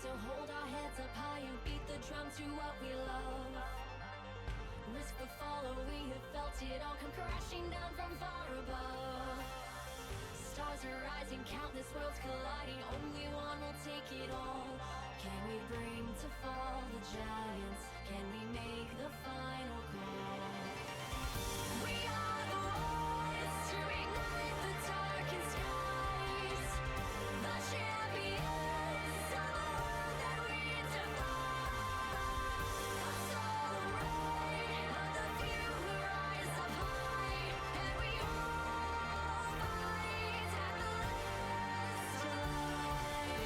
So hold our heads up high and beat the drum to what we love. Risk the fall, or we have felt it all come crashing down from far above. Stars are rising, countless worlds colliding, only one will take it all. Can we bring to fall the giants? Can we make the final call? We are the ones to ignite the darkened skies, the champions of the world that we defy. A soul right of the few who rise up high, and we all fight at the last line.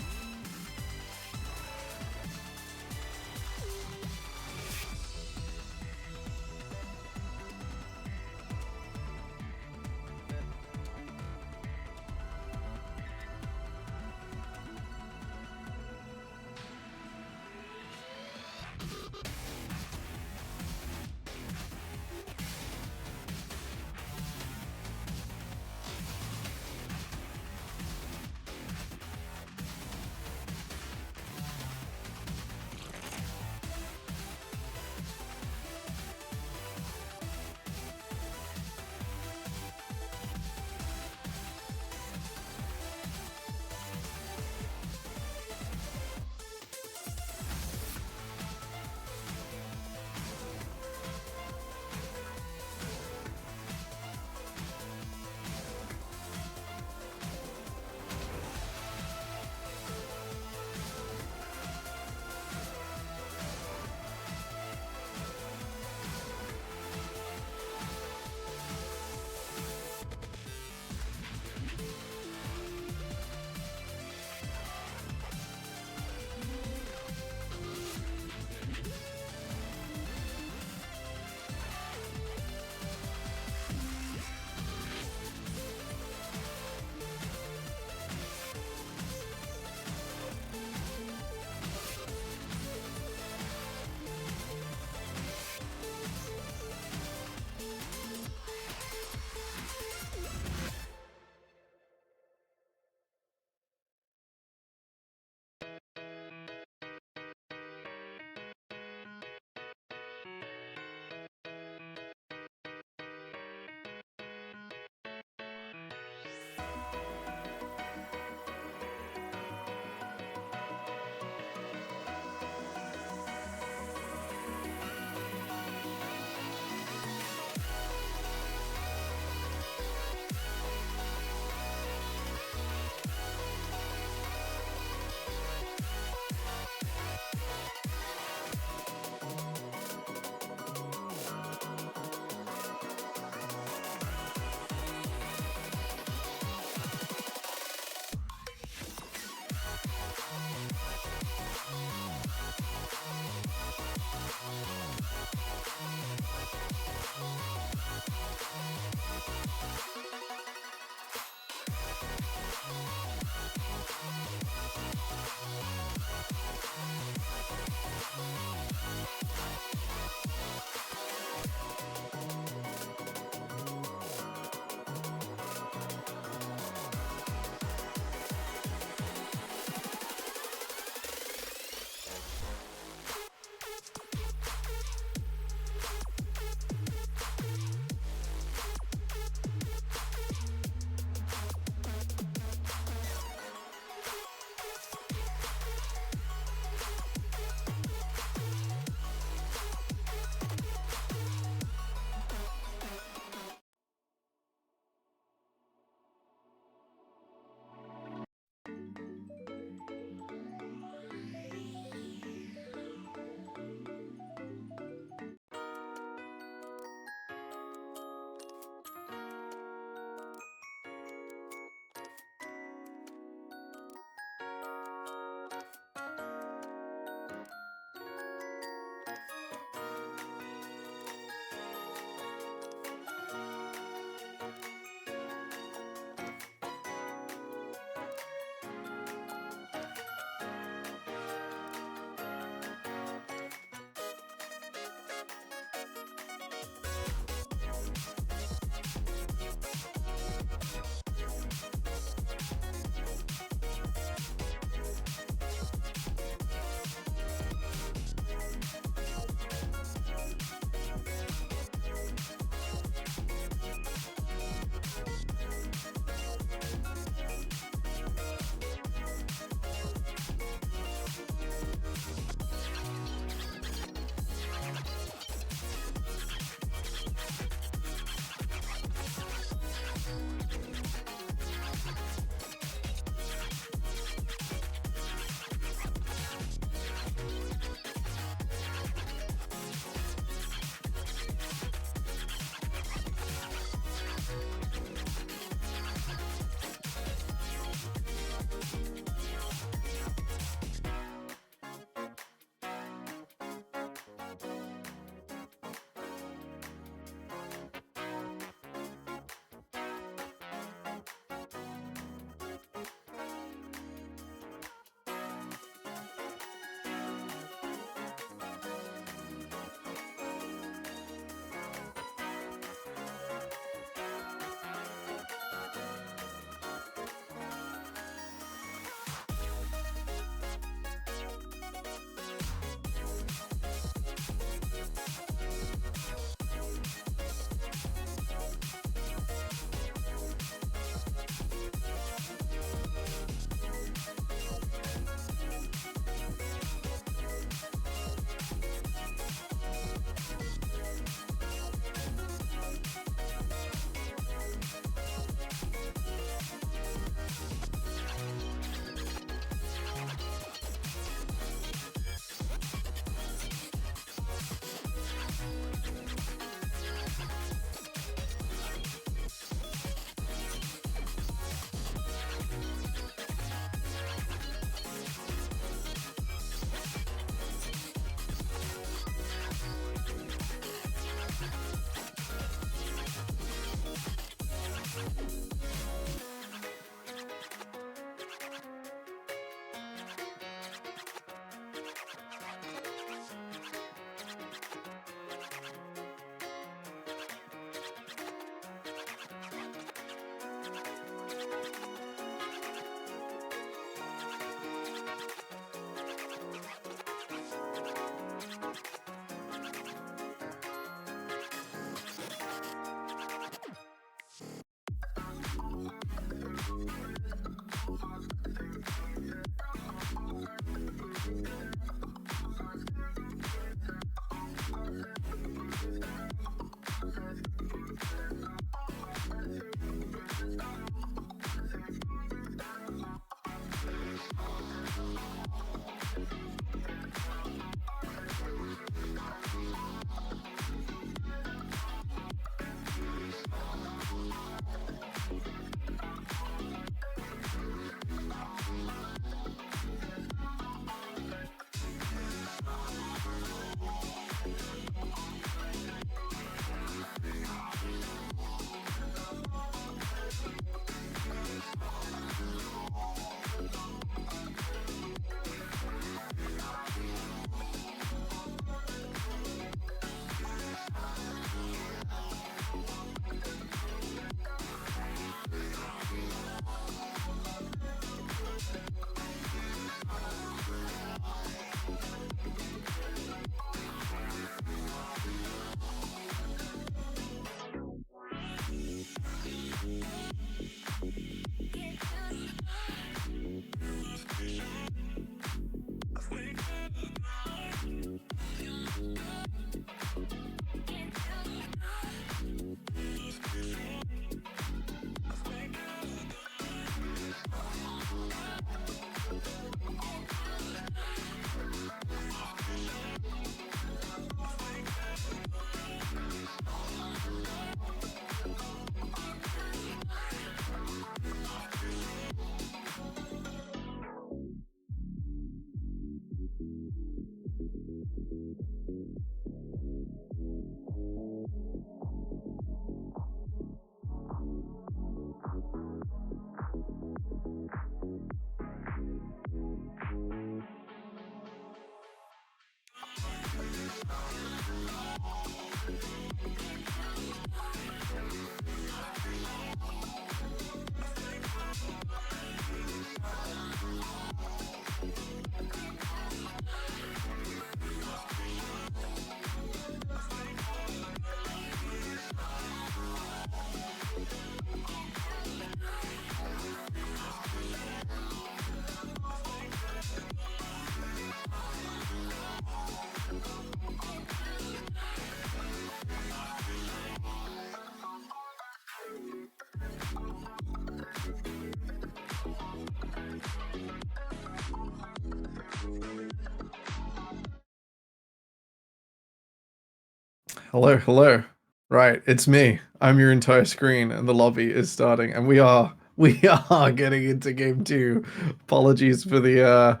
Hello, hello. Right, it's me. I'm your entire screen, and the lobby is starting, and we are getting into game two. Apologies for the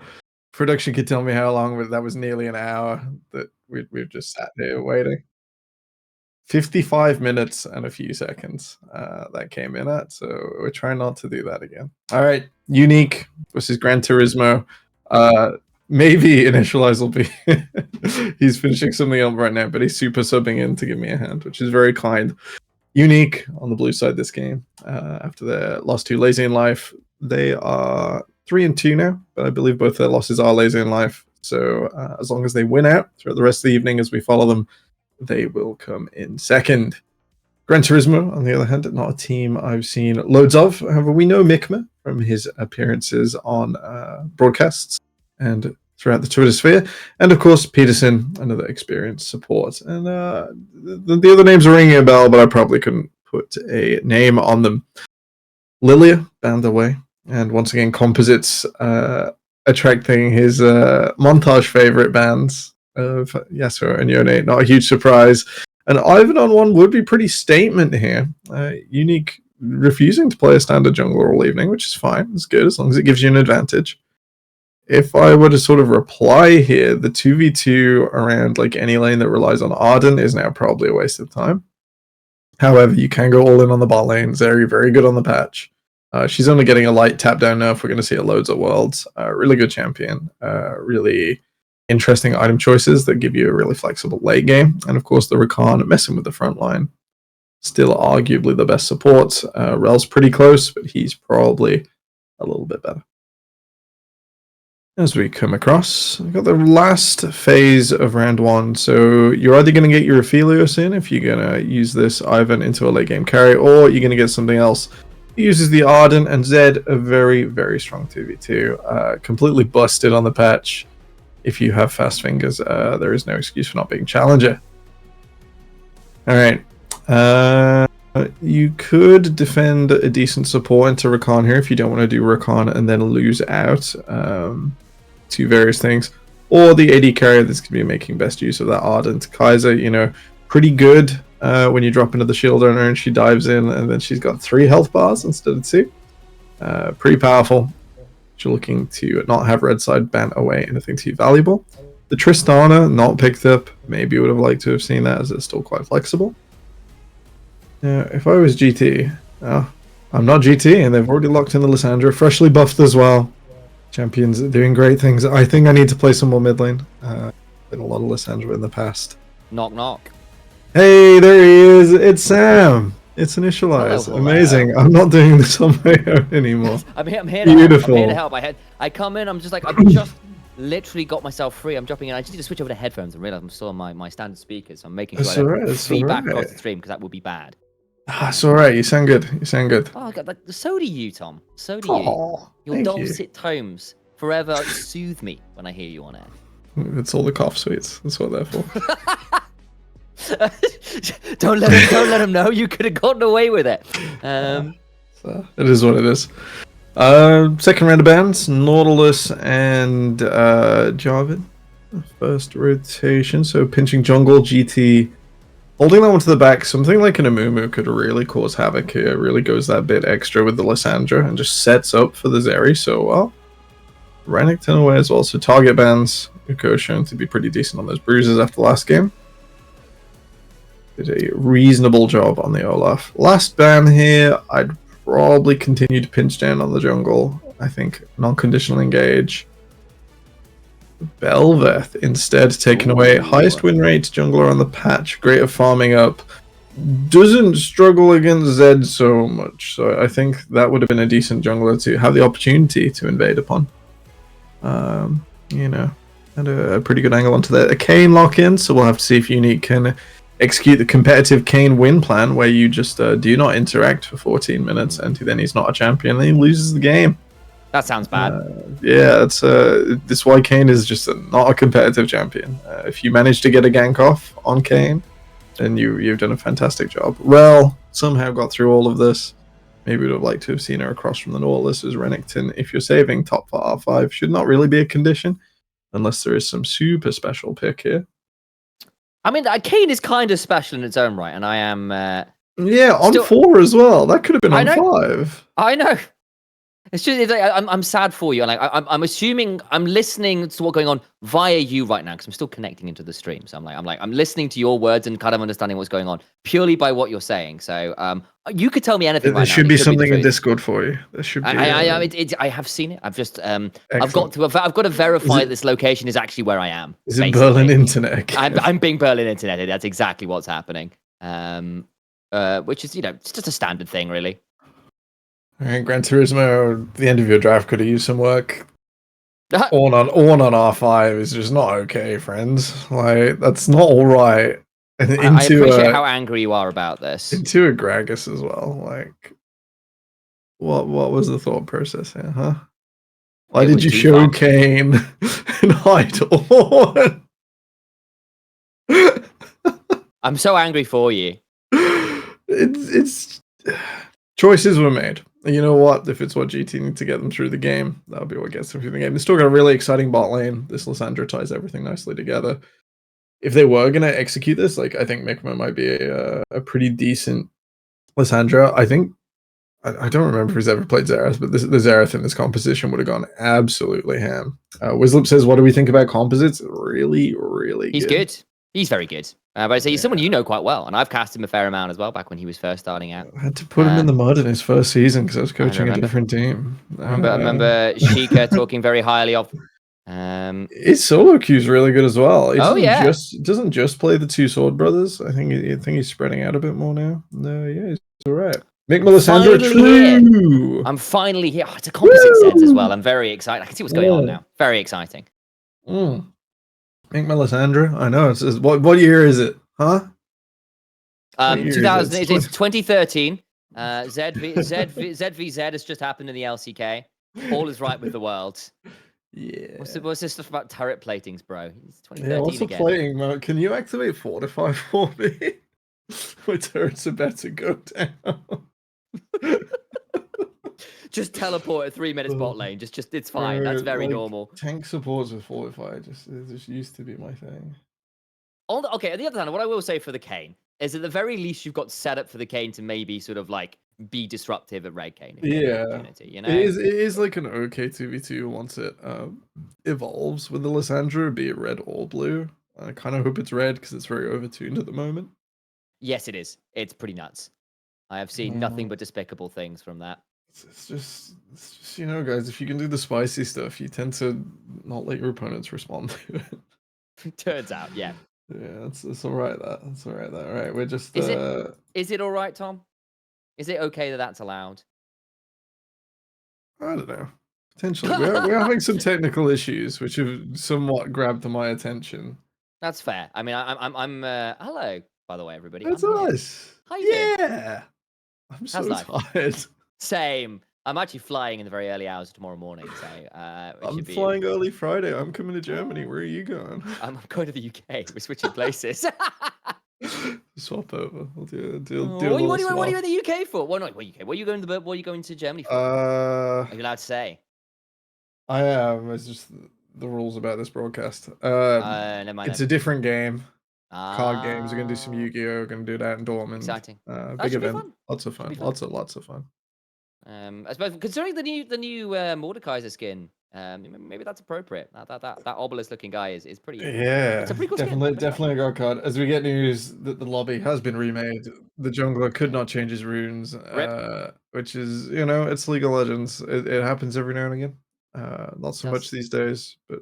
production could tell me how long, but that was nearly an hour that we've just sat here waiting. 55 minutes and a few seconds that came in at, so we're trying not to do that again. All right, Unique versus Gran Turismo. Uh, Maybe Initialize will be. He's finishing something up right now, but he's super subbing in to give me a hand, which is very kind. Unique on the blue side this game. After their loss to Lazy in Life, they are 3-2 now, but I believe both their losses are Lazy in Life. So as long as they win out throughout the rest of the evening as we follow them, they will come in second. Gran Turismo, on the other hand, not a team I've seen loads of. However, we know Mikma from his appearances on broadcasts and throughout the Twitter sphere. And of course, Peterson, another experienced support. And the other names are ringing a bell, but I probably couldn't put a name on them. Lilia, banned away. And once again, Composites attracting his montage favorite bands of Yasuo and Yone. Not a huge surprise. And Ivan on one would be pretty statement here. Unique refusing to play a standard jungler all evening, which is fine. It's good as long as it gives you an advantage. If I were to sort of reply here, the 2v2 around like any lane that relies on Arden is now probably a waste of time. However, you can go all in on the bot lane. Zeri, very good on the patch. She's only getting a light tap down nerf. We're going to see it loads at Worlds. Really good champion. Really interesting item choices that give you a really flexible late game. And of course, the Rakan messing with the front line. Still arguably the best support. Rel's pretty close, but he's probably a little bit better. As we come across, we've got the last phase of round one. So you're either going to get your Aphelios in if you're going to use this Ivan into a late game carry, or you're going to get something else. He uses the Arden and Zed, a very, very strong 2v2. Completely busted on the patch. If you have fast fingers, there is no excuse for not being challenger. All right. You could defend a decent support into Rakan here if you don't want to do Rakan and then lose out to various things. Or the AD carrier that's going to be making best use of that Ardent. Kaiser, you know, pretty good when you drop into the shield on her and she dives in and then she's got 3 health bars instead of 2. Pretty powerful. You're looking to not have red side ban away anything too valuable. The Tristana not picked up. Maybe would have liked to have seen that as it's still quite flexible. If I was GT, I'm not GT, and they've already locked in the Lissandra, freshly buffed as well. Champions doing great things. I think I need to play some more mid lane. Been a lot of Lissandra in the past. Knock knock. Hey, there he is. It's Sam. It's Initialize. Hello. Amazing. I'm not doing this on my own anymore. I'm here Beautiful. to help. I come in, I'm just like, I've just literally got myself free. I'm jumping in. I just need to switch over to headphones and realize I'm still on my standard speakers. So I'm making sure I don't feedback across the stream because that would be bad. It's alright. You sound good. You sound good. Oh, God, so do you, Tom. So do you. Your dulcet tones forever soothe me when I hear you on air. It's all the cough sweets. That's what they're for. Don't let him know. You could have gotten away with it. So it is what it is. Second round of bans, Nautilus and Jarvan. First rotation, so pinching jungle, GT, holding that one to the back. Something like an Amumu could really cause havoc here. Really goes that bit extra with the Lissandra and just sets up for the Zeri so well. Renekton away as well, so target bans. Uko shown to be pretty decent on those bruises after last game. Did a reasonable job on the Olaf. Last ban here, I'd probably continue to pinch down on the jungle. I think non-conditional engage. Belveth instead taken away. Highest win rate jungler on the patch. Great at farming up. Doesn't struggle against Zed so much. So I think that would have been a decent jungler to have the opportunity to invade upon. You know, had a pretty good angle onto that. A Kayn lock-in, so we'll have to see if Unique can execute the competitive Kayn win plan where you just do not interact for 14 minutes and then he's not a champion and he loses the game. That sounds bad. Yeah, it's this why Kayn is just not a competitive champion. If you manage to get a gank off on Kayn, then you've done a fantastic job. Rel somehow got through all of this. Maybe would have liked to have seen her across from the Nautilus as Renekton. If you're saving top for R5, should not really be a condition unless there is some super special pick here. I mean, Kane is kind of special in its own right, and I am. Yeah, on 4 as well. That could have been on 5. I know. It's just like, I'm sad for you. Like I'm assuming I'm listening to what's going on via you right now because I'm still connecting into the stream. So I'm listening to your words and kind of understanding what's going on purely by what you're saying. So you could tell me anything. There should be something in Discord for you. There should be. I have seen it. I've just I've got to verify this location is actually where I am. Is it Berlin Internet? I'm being Berlin Internet. That's exactly what's happening. Which is it's just a standard thing, really. All right, Gran Turismo, the end of your draft could have used some work. On R5 is just not okay, friends. Like, that's not all right. And I appreciate how angry you are about this. Into a Gragas as well. Like, what was the thought process here, huh? Why did you show Kane and hide on? I'm so angry for you. It's choices were made. You know what? If it's what GT need to get them through the game, that'll be what gets them through the game. They still got a really exciting bot lane. This Lissandra ties everything nicely together. If they were going to execute this, like, I think Mikma might be a pretty decent Lissandra. I think, I don't remember if he's ever played Xerath, but the Xerath in this composition would have gone absolutely ham. Wizlip says, what do we think about composites? Really, really good. He's good. He's very good. But I say he's someone you know quite well, and I've cast him a fair amount as well back when he was first starting out. I had to put him in the mud in his first season because I was coaching a different team. I remember Sheikah talking very highly of. His solo queue is really good as well. It doesn't just play the 2 Sword Brothers. I think he's spreading out a bit more now. No, yeah, he's all right. Mick Melisandre, true. I'm finally here. Oh, it's a composite set as well. I'm very excited. I can see what's going on now. Very exciting. Mick Melisandre, I know. It's what year is it? Huh? 2000. It's 2013. ZVZ has just happened in the LCK. All is right with the world. Yeah. What's this stuff about turret platings, bro? It's 2013 yeah, what's the plating mode? Can you activate Fortify for me? My turrets are about to go down. Just teleport at 3 minutes bot lane. Just it's fine. That's very normal. Tank supports with Fortify just used to be my thing. On the other hand, what I will say for the Kane is at the very least you've got set up for the Kane to maybe sort of like be disruptive at Red Kane. You know? It is like an okay 2v2 once it evolves with the Lissandra, be it red or blue. I kind of hope it's red because it's very overtuned at the moment. Yes, it is. It's pretty nuts. I have seen nothing but despicable things from that. It's just you know, guys, if you can do the spicy stuff, you tend to not let your opponents respond to it. Turns out, yeah. Yeah, it's all right. That's all right. All right, we're just. Is it all right, Tom? Is it okay that that's allowed? I don't know. Potentially, we're having some technical issues which have somewhat grabbed my attention. That's fair. I mean, I'm. Hello, by the way, everybody. That's nice. How you doing? Yeah. I'm so tired. Same. I'm actually flying in the very early hours of tomorrow morning. So I'm flying early Friday. I'm coming to Germany. Where are you going? I'm going to the UK. We're switching places. Swap over. We'll do what are you in the UK for? Well, not UK. What are you going to? What are you going to Germany for? Are you allowed to say? I am. It's just the rules about this broadcast. Never mind. It's a different game. Card games. We're gonna do some Yu-Gi-Oh. We're gonna do that in Dortmund. Exciting. Big event. Lots of fun. Lots of fun. I suppose considering the new Mordekaiser skin, maybe that's appropriate. That obelisk looking guy is pretty. Yeah, it's a pretty cool definitely a god card. As we get news that the lobby has been remade, the jungler could not change his runes, which is it's League of Legends. It happens every now and again. Not so much these days, but.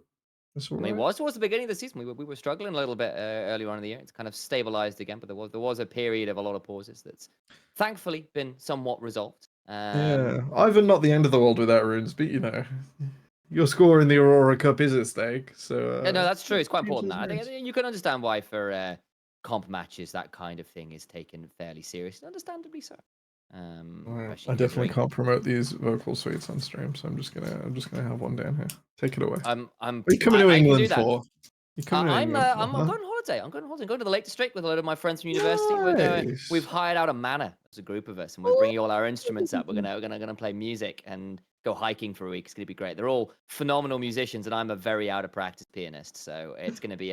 I mean, it was towards the beginning of the season. We were struggling a little bit earlier on in the year. It's kind of stabilized again, but there was a period of a lot of pauses that's thankfully been somewhat resolved. Yeah, Ivan, not the end of the world without runes, but your score in the Aurora Cup is at stake. So yeah, no, that's true. It's quite important. I think you can understand why for comp matches that kind of thing is taken fairly seriously, understandably so. I definitely can't promote these vocal suites on stream, so I'm just gonna have one down here. Take it away. Are you coming to England for? I'm going on holiday. I'm going to the Lake District with a lot of my friends from university. We've hired out a manor as a group of us, and we're bringing all our instruments up. We're gonna play music and go hiking for a week. It's gonna be great. They're all phenomenal musicians, and I'm a very out of practice pianist, so it's gonna be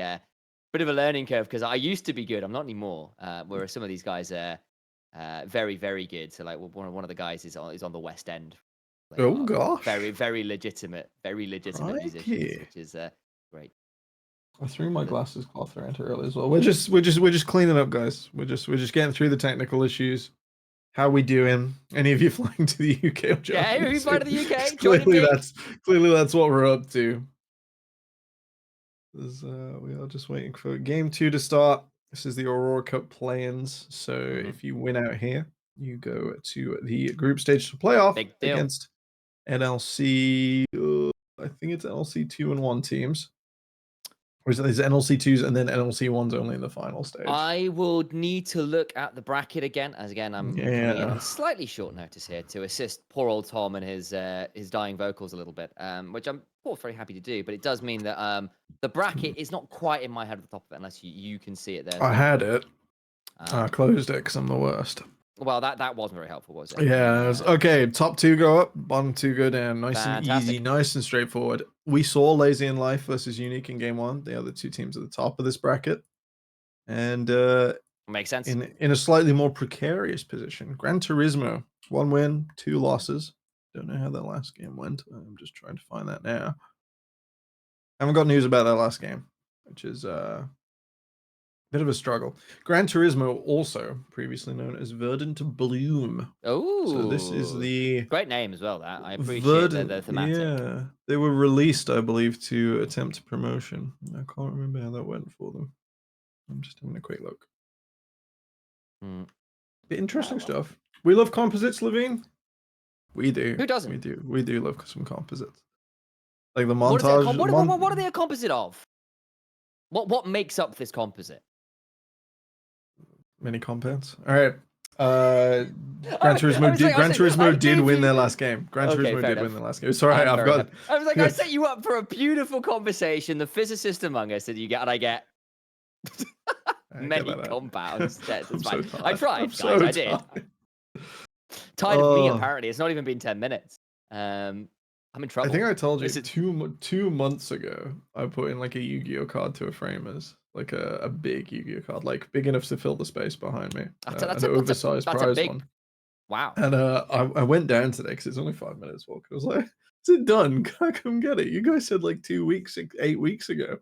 bit of a learning curve because I used to be good. I'm not anymore. Whereas some of these guys are very, very good. So like one of the guys is on the West End. They Oh are gosh. very legitimate musicians, Crikey. which is great. I threw my glasses cloth around early as well. We're just cleaning up, guys. We're just getting through the technical issues. How we doing? Any of you flying to the UK or Germany? Yeah, who flying to the UK? Clearly that's what we're up to. We are just waiting for game 2 to start. This is the Aurora Cup Playins. So if you win out here, you go to the group stage to playoff Big deal. against NLC. I think it's NLC 2 and 1 teams. Or is it NLC 2s and then NLC 1s only in the final stage? I would need to look at the bracket again, as again I'm coming in on slightly short notice here to assist poor old Tom and his dying vocals a little bit, which I'm very happy to do. But it does mean that the bracket is not quite in my head at the top of it, unless you can see it there. I had it. I closed it because I'm the worst. Well, that wasn't very helpful, was it? Yeah. Okay. Top 2 go up, bottom 2 go down. Nice Fantastic. and easy, nice and straightforward. We saw Lazy in Life versus Unique in game 1. The other 2 teams at the top of this bracket, and makes sense. In a slightly more precarious position, Gran Turismo, 1 win, 2 losses. Don't know how that last game went. I'm just trying to find that now. Haven't got news about that last game, which is bit of a struggle. Gran Turismo, also previously known as Verdant Bloom. Oh, so this is the great name as well. That I appreciate the thematic. Yeah, they were released, I believe, to attempt promotion. I can't remember how that went for them. I'm just having a quick look. Interesting stuff. We love composites, Levine. We do. Who doesn't? We do love some composites. Like the montage. What are they a composite of? What makes up this composite? Many compounds. All right. Gran Turismo did win their last game. Gran Turismo did win their last game. Sorry, I've got. I was like, I set you up for a beautiful conversation. The physicist among us, and I get many compounds. That's fine. I tried, guys. I did. Tired of me, apparently. It's not even been 10 minutes. I'm in trouble. I think I told you 2 months ago, I put in like a Yu-Gi-Oh card to a framers, like a big Yu-Gi-Oh card, like big enough to fill the space behind me. That's an oversized prize one. Wow. And I went down today because it's only 5 minutes walk. I was like, is it done? Can I come get it? You guys said like 8 weeks ago.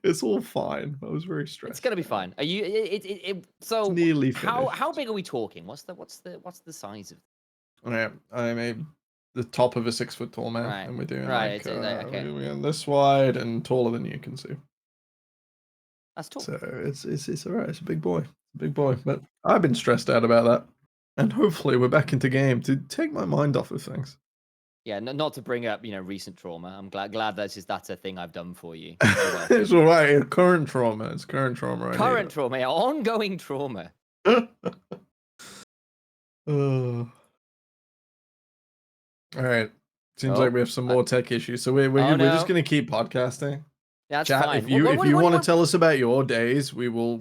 It's all fine. I was very stressed. It's gonna be fine. Are you? So it's nearly finished. How big are we talking? What's the size of? I'm the top of a 6 foot tall man, right. and we're doing okay. We're this wide and taller than you can see. That's tall. So it's all right. It's a big boy, But I've been stressed out about that, and hopefully we're back into game to take my mind off of things. Yeah, not to bring up recent trauma. I'm glad that's a thing I've done for you. It's all right. Current trauma. It's current trauma. Current trauma. Ongoing trauma. All right. Seems like we have some more tech issues. So we're just gonna keep podcasting. Yeah, that's chat. fine. If you want to tell us about your days, we will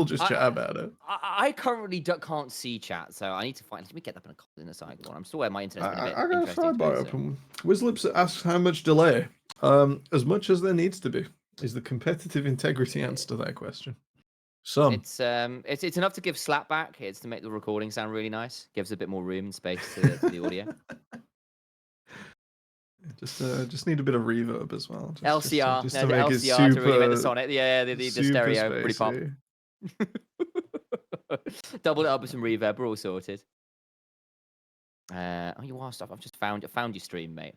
just chat about it. I currently can't see chat, so I need to find. Let me get that in a side one. I'm still where my internet's been a bit I got a interesting. sidebar open. Wizlips asks how much delay. As much as there needs to be is the competitive integrity answer to that question. It's enough to give slap back. It's to make the recording sound really nice. Gives a bit more room and space to the audio. Just need a bit of reverb as well. LCR, just to make LCR it to really make the sonic. Yeah, the stereo pretty pop. Doubled it up with some reverb. We're all sorted. You are stuff. I've just found your stream, mate.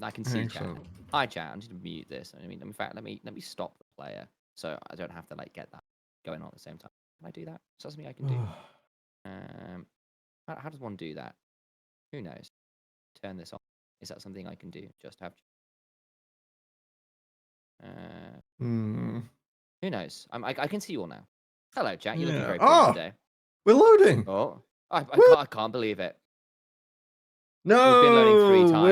I can see chat. Hi, chat. I'm just gonna mute this. I mean, in fact, let me stop the player so I don't have to get that going on at the same time. Can I do that? Is that something I can do? How does one do that? Who knows? Turn this on. Is that something I can do? Just have. Who knows? I can see you all now. Hello, chat. You're looking very pretty today. We're loading. Oh, I can't believe it. No, we've been loading 3 times.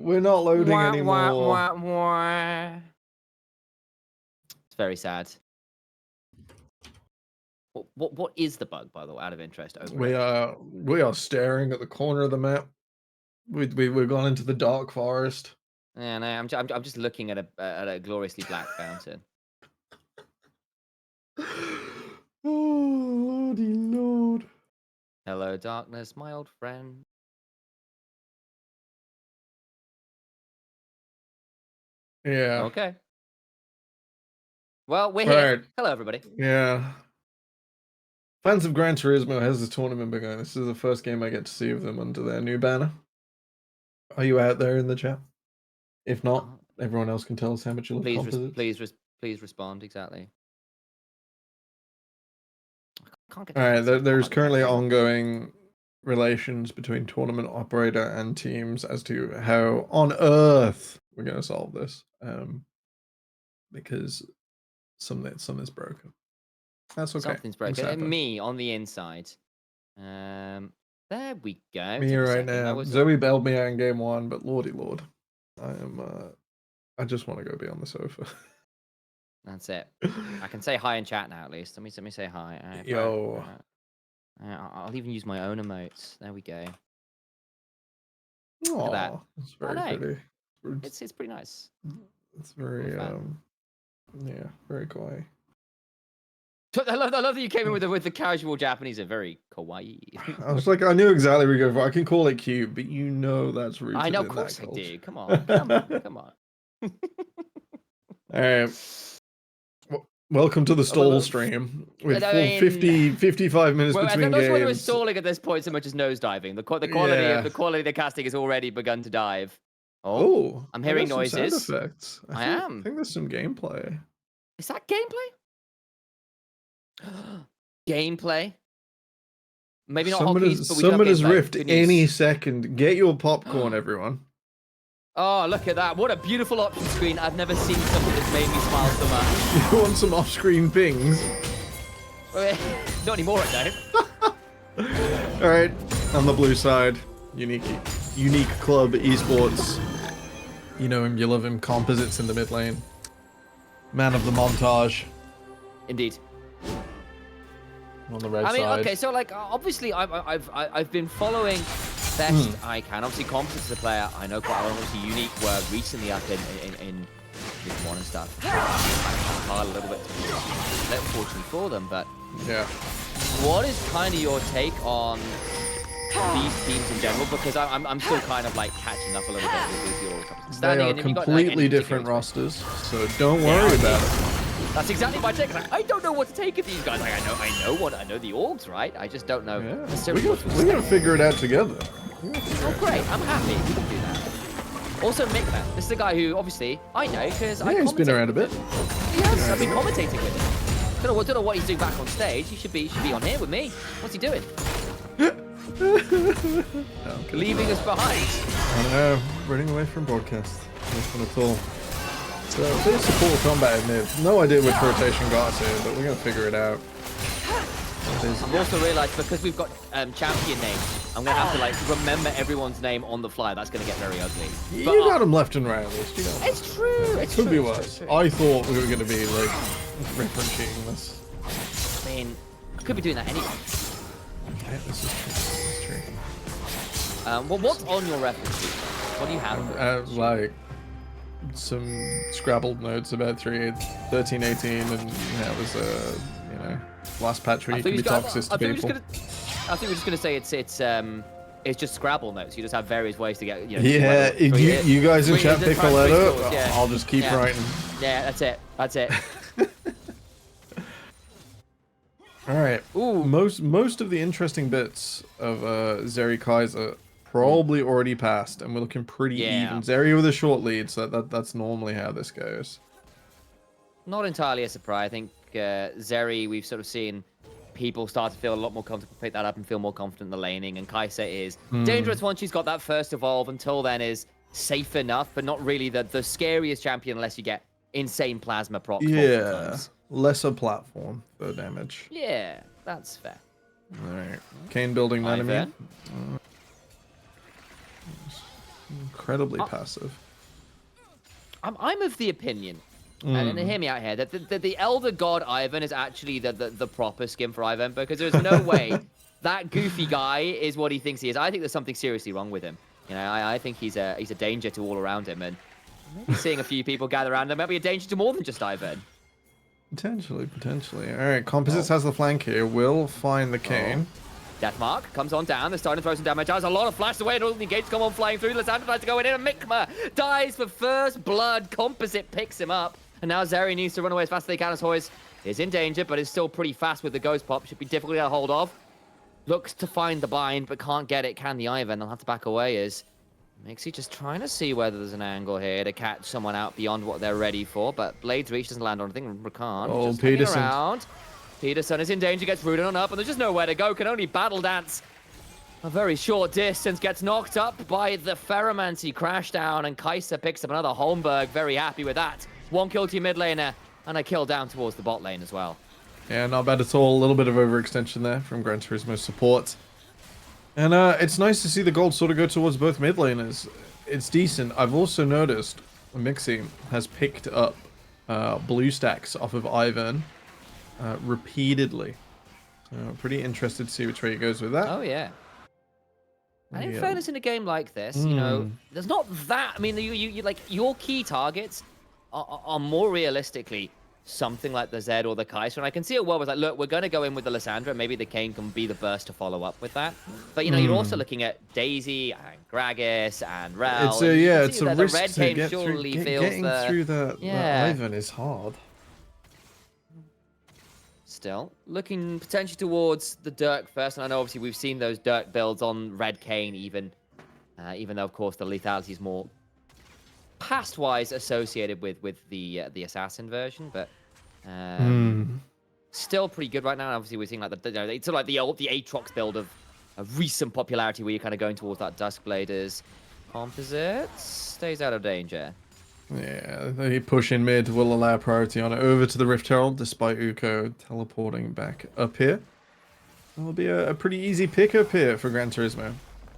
We're not loading anymore. It's very sad. What is the bug, by the way, out of interest? We are staring at the corner of the map. We've gone into the dark forest. Yeah, no, I'm just looking at a gloriously black fountain. Oh, lordy lord. Hello, darkness, my old friend. Yeah. Okay. Well, we're here. Right. Hello, everybody. Yeah. Fans of Gran Turismo, has the tournament begun? This is the first game I get to see of them under their new banner. Are you out there in the chat? If not, everyone else can tell us how much you love composites. Please respond exactly. I can't get. All right, there's the currently country. ongoing relations between tournament operator and teams as to how on earth we're going to solve this. Because something's broken. That's okay. Something's broken. Me on the inside. There we go. Me right now. Zoe bailed me out in game 1, but lordy lord, I just want to go be on the sofa. That's it. I can say hi in chat now at least. Let me say hi. Yo. I'll even use my own emotes. There we go. Look at that. It's very pretty. It's pretty nice. It's very yeah, very kawaii. I love that you came in with the casual Japanese and very kawaii. I was like, I knew exactly where you're going for. I can call it cute, but you know that's rooted I know, in of course that I do. Come on. All right. Welcome to the stall stream with 55 minutes between games. I'm not sure whether it's stalling at this point so much as nosediving. The quality of the casting has already begun to dive. Oh, I'm hearing noises. Sound effects. I think there's some gameplay. Is that gameplay? Gameplay? Maybe not hotkeys, but we Someone has gameplay. riffed any second. Get your popcorn, everyone. Oh, look at that. What a beautiful option screen. I've never seen something that's made me smile so much. You want some off-screen pings? Not anymore, I don't. All right, on the blue side, unique club esports. You know him, you love him. Composites in the mid lane. Man of the montage. Indeed. On the red side. Okay, so like obviously I've been following best I can. Obviously, Composites is a player I know quite well. Obviously, Unique were recently up in Division 1 and stuff. Hard a little bit, unfortunately for them, but yeah. What is kind of your take on these teams in general? Because I'm still kind of like catching up a little bit with your standing. They are completely different rosters, so don't worry about it. That's exactly my take. Like, I don't know what to take of these guys. Like, I know the orgs, right? I just don't know. Yeah. We're gonna figure it out together. Oh, great! I'm happy. We can do that. Also, Mickman. This is a guy who obviously I know because he's been around a bit. Yes, I've been commentating with him. Don't know what he's doing back on stage. He should be on here with me. What's he doing? Leaving us behind. I know. Running away from broadcast. No fun at all. So, please support combat in mid. No idea which rotation got us here, but we're going to figure it out. I've also realised because we've got champion names, I'm going to have to like remember everyone's name on the fly. That's going to get very ugly. You got them left and right at least. You know. It's true. It could be worse. I thought we were going to be like referencing this. I mean, I could be doing that anyway. Okay, this is true. Well, what's on your reference sheet? What do you have? Like some scrabbled notes about 13, 18, and that was you know, last patch where you can be toxic to people. I think we're just gonna say it's just Scrabble notes. You just have various ways to get. You know, yeah, if you guys in chat pick a letter, I'll just keep writing. Yeah, that's it. All right. Ooh. Most of the interesting bits of Zeri Kaiser probably already passed, and we're looking pretty even. Zeri with a short lead, so that's normally how this goes. Not entirely a surprise. I think Zeri, we've sort of seen people start to feel a lot more comfortable, pick that up, and feel more confident in the laning. And Kaisa is dangerous once she's got that first evolve. Until then, is safe enough, but not really the scariest champion unless you get insane plasma proc. Yeah, lesser platform for damage. Yeah, that's fair. All right, Kane building enemy. Incredibly passive. I'm of the opinion, and hear me out here, that the Elder God Ivan is actually the proper skin for Ivan, because there's no way that goofy guy is what he thinks he is. I think there's something seriously wrong with him. You know, I think he's a danger to all around him, and Maybe seeing a few people gather around, there might be a danger to more than just Ivan. Potentially. All right, Composites has the flank here. Will find the Kane. Deathmark comes on down. They're starting to throw some damage. There's a lot of flashes away, and all the gates come on flying through. Lysandra tries to go in, and Mikma dies for first blood. Composite picks him up, and now Zeri needs to run away as fast as they can, as Hoyes is in danger, but is still pretty fast with the Ghost Pop. Should be difficult to get a hold of. Looks to find the bind, but can't get it. Can the Ivan? They'll have to back away. Is Mixie just trying to see whether there's an angle here to catch someone out beyond what they're ready for, but Blade's Reach doesn't land on anything. Rakan just hanging Peterson. around. Peterson is in danger, gets rooted on up, and there's just nowhere to go. Can only battle dance a very short distance. Gets knocked up by the Ferromancy crash down, and Kai'Sa picks up another Holmberg. Very happy with that. 1 kill to your mid laner, and a kill down towards the bot lane as well. Yeah, not bad at all. A little bit of overextension there from Gran Turismo support. And it's nice to see the gold sort of go towards both mid laners. It's decent. I've also noticed Mixie has picked up blue stacks off of Ivan repeatedly. So pretty interested to see which way he goes with that. Oh, yeah. And in fairness, in a game like this, you know, there's not that. I mean, you like your key targets are more realistically something like the Zed or the Kai'Sa. And I can see it well was like, look, we're going to go in with the Lysandra. Maybe the Kane can be the burst to follow up with that. But, you know, you're also looking at Daisy and Gragas and Rel. It's a, yeah, it's a the risk Red to Cave get surely through. feels Getting through the Ivan is hard. Still, looking potentially towards the Dirk first. And I know, obviously, we've seen those Dirk builds on Red Kane even though, of course, the lethality is more past-wise associated with the assassin version, but still pretty good right now. And obviously, we're seeing like it's sort of like the Aatrox build of recent popularity, where you're kind of going towards that Duskbladers. Composite stays out of danger. Yeah, the push in mid will allow priority on it over to the Rift Herald, despite Uko teleporting back up here. That'll be a pretty easy pickup here for Gran Turismo.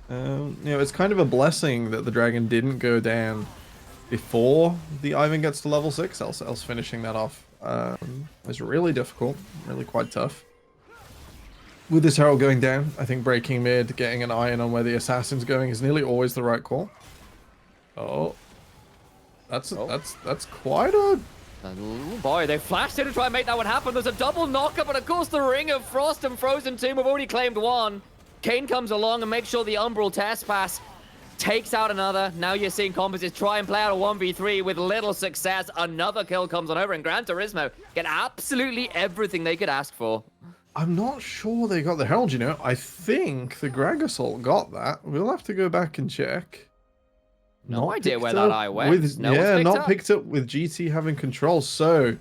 You know, it's kind of a blessing that the Dragon didn't go down before the Ivan gets to level 6, else finishing that off is really difficult, really quite tough. With this Herald going down, I think breaking mid, getting an iron on where the Assassin's going is nearly always the right call. Oh. That's quite a... Oh boy, they flashed in to try and make that one happen. There's a double knockup, but of course the Ring of Frost and Frozen Tomb have already claimed one. Kane comes along and makes sure the Umbral Test Pass takes out another. Now you're seeing Composites try and play out a 1v3 with little success. Another kill comes on over, and Gran Turismo get absolutely everything they could ask for. I'm not sure they got the Herald, you know. I think the Gragasol got that. We'll have to go back and check. No idea where that eye went. Not picked up with GT having control. So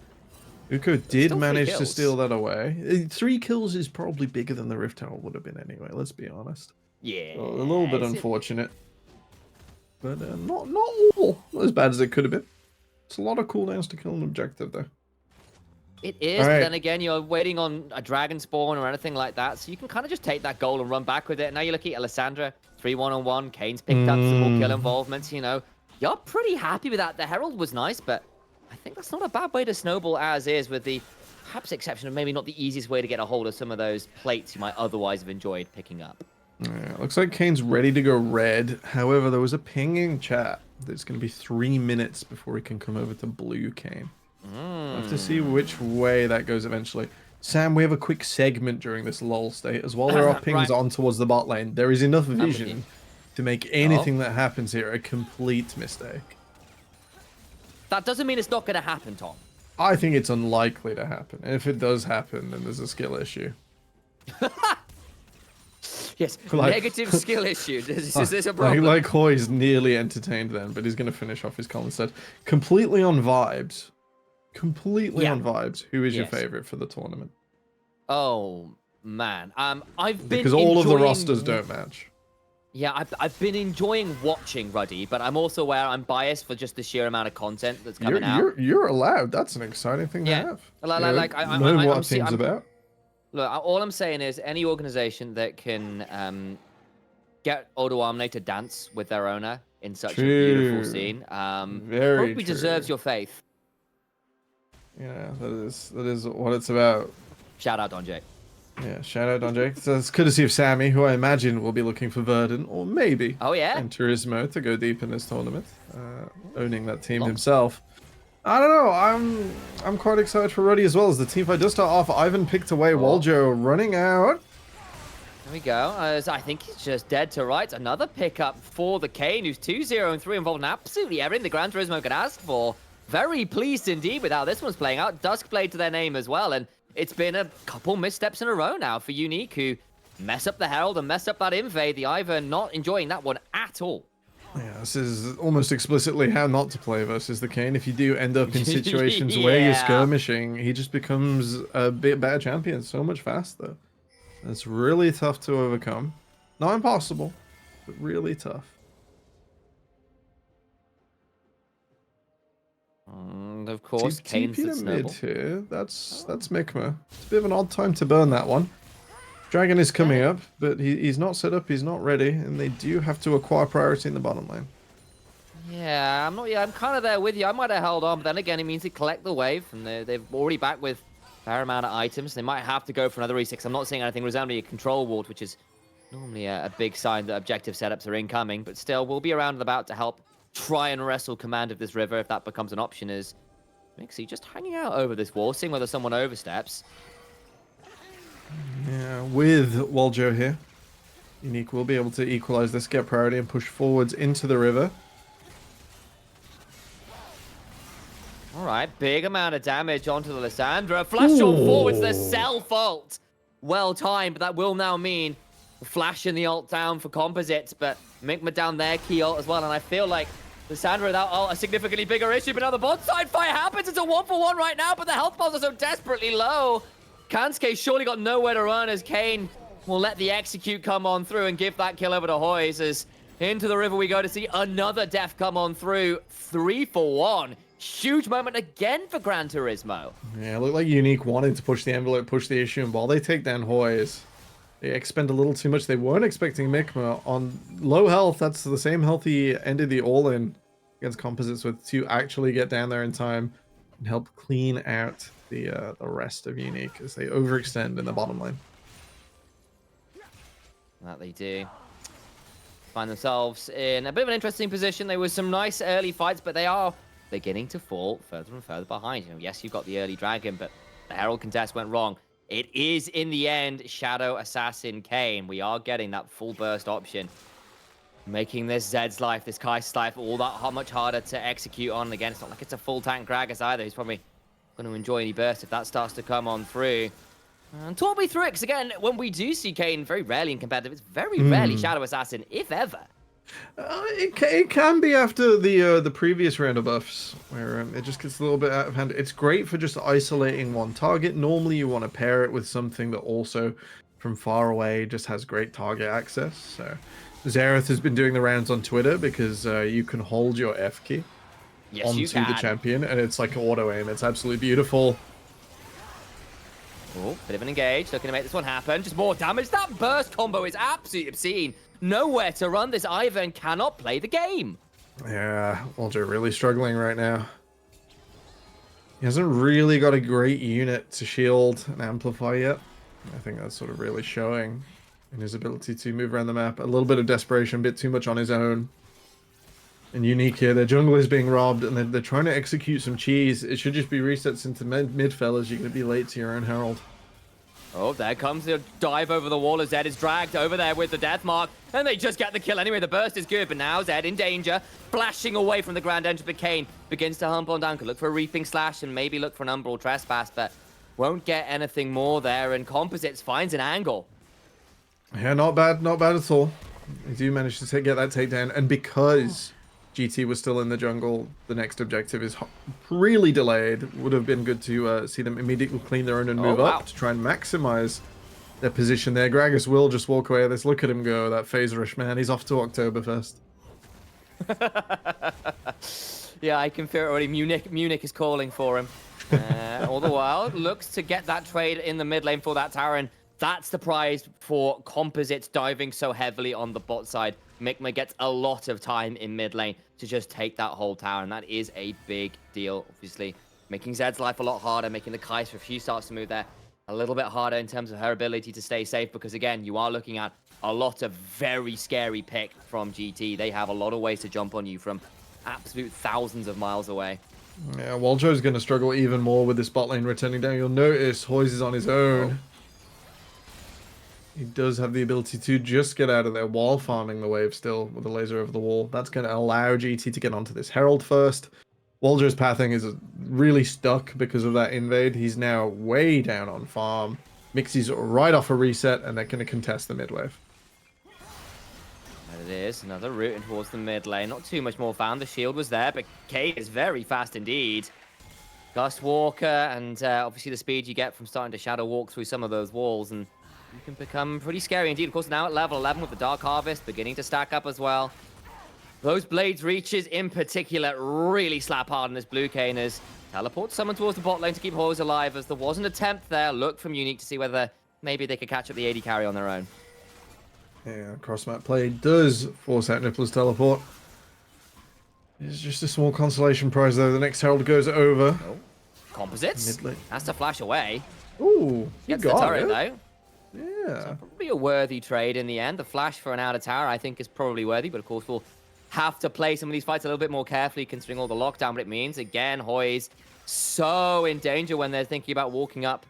Uko did manage to steal that away. 3 kills is probably bigger than the Rift Herald would have been anyway. Let's be honest. Yeah, a little bit unfortunate, but not all as bad as it could have been. It's a lot of cooldowns to kill an objective, though. It is, but then again, you're waiting on a dragon spawn or anything like that, so you can kind of just take that goal and run back with it. Now you're looking at Alessandra, 3-1-on-1. Kane's picked up some more kill involvements, you know. You're pretty happy with that. The Herald was nice, but I think that's not a bad way to snowball as is, with the perhaps exception of maybe not the easiest way to get a hold of some of those plates you might otherwise have enjoyed picking up. Yeah, looks like Kane's ready to go red. However, there was a pinging chat that it's going to be 3 minutes before he can come over to blue Kane. We'll have to see which way that goes eventually. Sam, we have a quick segment during this lull state. As while there are pings on towards the bot lane, there is enough vision to make anything that happens here a complete mistake. That doesn't mean it's not going to happen, Tom. I think it's unlikely to happen. And if it does happen, then there's a skill issue. Yes, negative skill issue. Is this a problem? Like Hoy's nearly entertained then, but he's going to finish off his comment said. Completely on vibes. Completely on vibes. Who is your favorite for the tournament? Oh, man. I've been because all of the rosters don't match. Yeah, I've been enjoying watching Ruddy, but I'm also aware I'm biased for just the sheer amount of content that's coming out. You're allowed. That's an exciting thing to have. I know what team's about. Look, all I'm saying is any organization that can get Odoamne to dance with their owner in such a beautiful scene probably deserves your faith. Yeah, that is what it's about. Shout out, Don J. Yeah, shout out on Jake. So it's courtesy of Sammy, who I imagine will be looking for Verdant, or maybe Oh, yeah. and Turismo to go deep in this tournament, owning that team Lots. himself. I don't know. I'm quite excited for Ruddy as well as the team fight does start off. Ivan picked away. Waljo running out. There we go. I think he's just dead to rights. Another pickup for the Kane, who's 2-0-3, involved in absolutely everything the Gran Turismo could ask for. Very pleased indeed with how this one's playing out. Dusk played to their name as well, and it's been a couple missteps in a row now for Unique, who mess up the Herald and mess up that invade. The Ivan not enjoying that one at all. Yeah, this is almost explicitly how not to play versus the Kane. If you do end up in situations where you're skirmishing, he just becomes a bit better champion so much faster. It's really tough to overcome. Not impossible, but really tough. And of course, Kane's TP the to mid snowball. here. That's Mikma. It's a bit of an odd time to burn that one. Dragon is coming up, but he's not set up, he's not ready, and they do have to acquire priority in the bottom lane. Yeah, I'm kind of there with you. I might have held on, but then again, it means they collect the wave, and they've already back with a fair amount of items. They might have to go for another E6. I'm not seeing anything resembling a control ward, which is normally a big sign that objective setups are incoming, but still, we'll be around and about to help try and wrestle command of this river if that becomes an option. Is Mixie just hanging out over this wall, seeing whether someone oversteps. Yeah, with Waljo here, Unique will be able to equalize this, get priority, and push forwards into the river. All right, big amount of damage onto the Lissandra. Flash on forwards, the self-ult. Well timed, but that will now mean flash in the ult down for Composites, but Mikma down there, key ult as well, and I feel like Lissandra without ult, a significantly bigger issue, but now the bot side fight happens. It's a 1-for-1 right now, but the health bars are so desperately low. Kansuke surely got nowhere to run as Kane will let the execute come on through and give that kill over to Hoyes as into the river we go to see another death come on through. 3-for-1. Huge moment again for Gran Turismo. Yeah, it looked like Unique wanted to push the envelope, push the issue, and while they take down Hoyes, they expend a little too much. They weren't expecting Mikma on low health. That's the same health he ended the all-in against Composites with to actually get down there in time and help clean out the rest of Unique as they overextend in the bottom lane. That they do. Find themselves in a bit of an interesting position. There was some nice early fights, but they are beginning to fall further and further behind. You know, yes, you've got the early dragon, but the Herald contest went wrong. It is, in the end, Shadow Assassin Kane. We are getting that full burst option, making this Zed's life, this Kai's life, all that much harder to execute on. Again, it's not like it's a full tank Gragas either. He's probably going to enjoy any burst if that starts to come on through. And talk me through it, because again, when we do see Kane, very rarely in competitive, it's very rarely Shadow Assassin, if ever. It can be after the previous round of buffs, where it just gets a little bit out of hand. It's great for just isolating one target. Normally, you want to pair it with something that also, from far away, just has great target access. So, Xerath has been doing the rounds on Twitter because you can hold your F key onto the champion, and it's like auto aim. It's absolutely beautiful. Oh, bit of an engage, looking to make this one happen. Just more damage. That burst combo is absolutely obscene. Nowhere to run. This Ivan cannot play the game. Yeah, Walter really struggling right now. He hasn't really got a great unit to shield and amplify yet. I think that's sort of really showing in his ability to move around the map. A little bit of desperation, a bit too much on his own. And Unique here, their jungle is being robbed, and they're trying to execute some cheese. It should just be resets into mid, fellas. You're going to be late to your own Herald. Oh, there comes the dive over the wall as Zed is dragged over there with the death mark, and they just get the kill anyway. The burst is good, but now Zed in danger, flashing away from the Grand Entrance, but Kane begins to hump on down. Could look for a Reaping Slash and maybe look for an Umbral Trespass, but won't get anything more there, and Composites finds an angle. Yeah, not bad at all. They do manage to get that takedown, and because GT was still in the jungle, the next objective is really delayed. Would have been good to see them immediately clean their own and move up to try and maximize their position there. Gragas will just walk away with this. Look at him go, that phase rush, man. He's off to Oktoberfest. Yeah, I can feel it already. Munich is calling for him. All the while, looks to get that trade in the mid lane for that tower, and that's the prize for Composites diving so heavily on the bot side. Mikma gets a lot of time in mid lane to just take that whole tower, and that is a big deal, obviously. Making Zed's life a lot harder, making the Kai's for a few starts to move there a little bit harder in terms of her ability to stay safe because, again, you are looking at a lot of very scary pick from GT. They have a lot of ways to jump on you from absolute thousands of miles away. Yeah, Waljo's going to struggle even more with this bot lane returning down. You'll notice Hoyes is on his own. He does have the ability to just get out of there while farming the wave still with a laser over the wall. That's going to allow GT to get onto this Herald first. Waljo's pathing is really stuck because of that invade. He's now way down on farm. Mixie's right off a reset, and they're going to contest the mid wave. There it is, another route in towards the mid lane. Not too much more found. The shield was there, but Kate is very fast indeed. Gust Walker, and obviously the speed you get from starting to shadow walk through some of those walls, and you can become pretty scary indeed. Of course, now at level 11 with the Dark Harvest beginning to stack up as well. Those Blades reaches in particular really slap hard on this blue cane as teleport someone towards the bot lane to keep Hoyes alive, as there was an attempt there. Look from Unique to see whether maybe they could catch up the AD carry on their own. Yeah, cross-map play does force out Nipple's teleport. It's just a small consolation prize though. The next Herald goes over. Oh. Composites? Has to flash away. Ooh, you Gets the got turret it. though. Yeah. So probably a worthy trade in the end. The flash for an outer tower I think is probably worthy, but of course we'll have to play some of these fights a little bit more carefully considering all the lockdown, but it means, again, Hoyes so in danger when they're thinking about walking up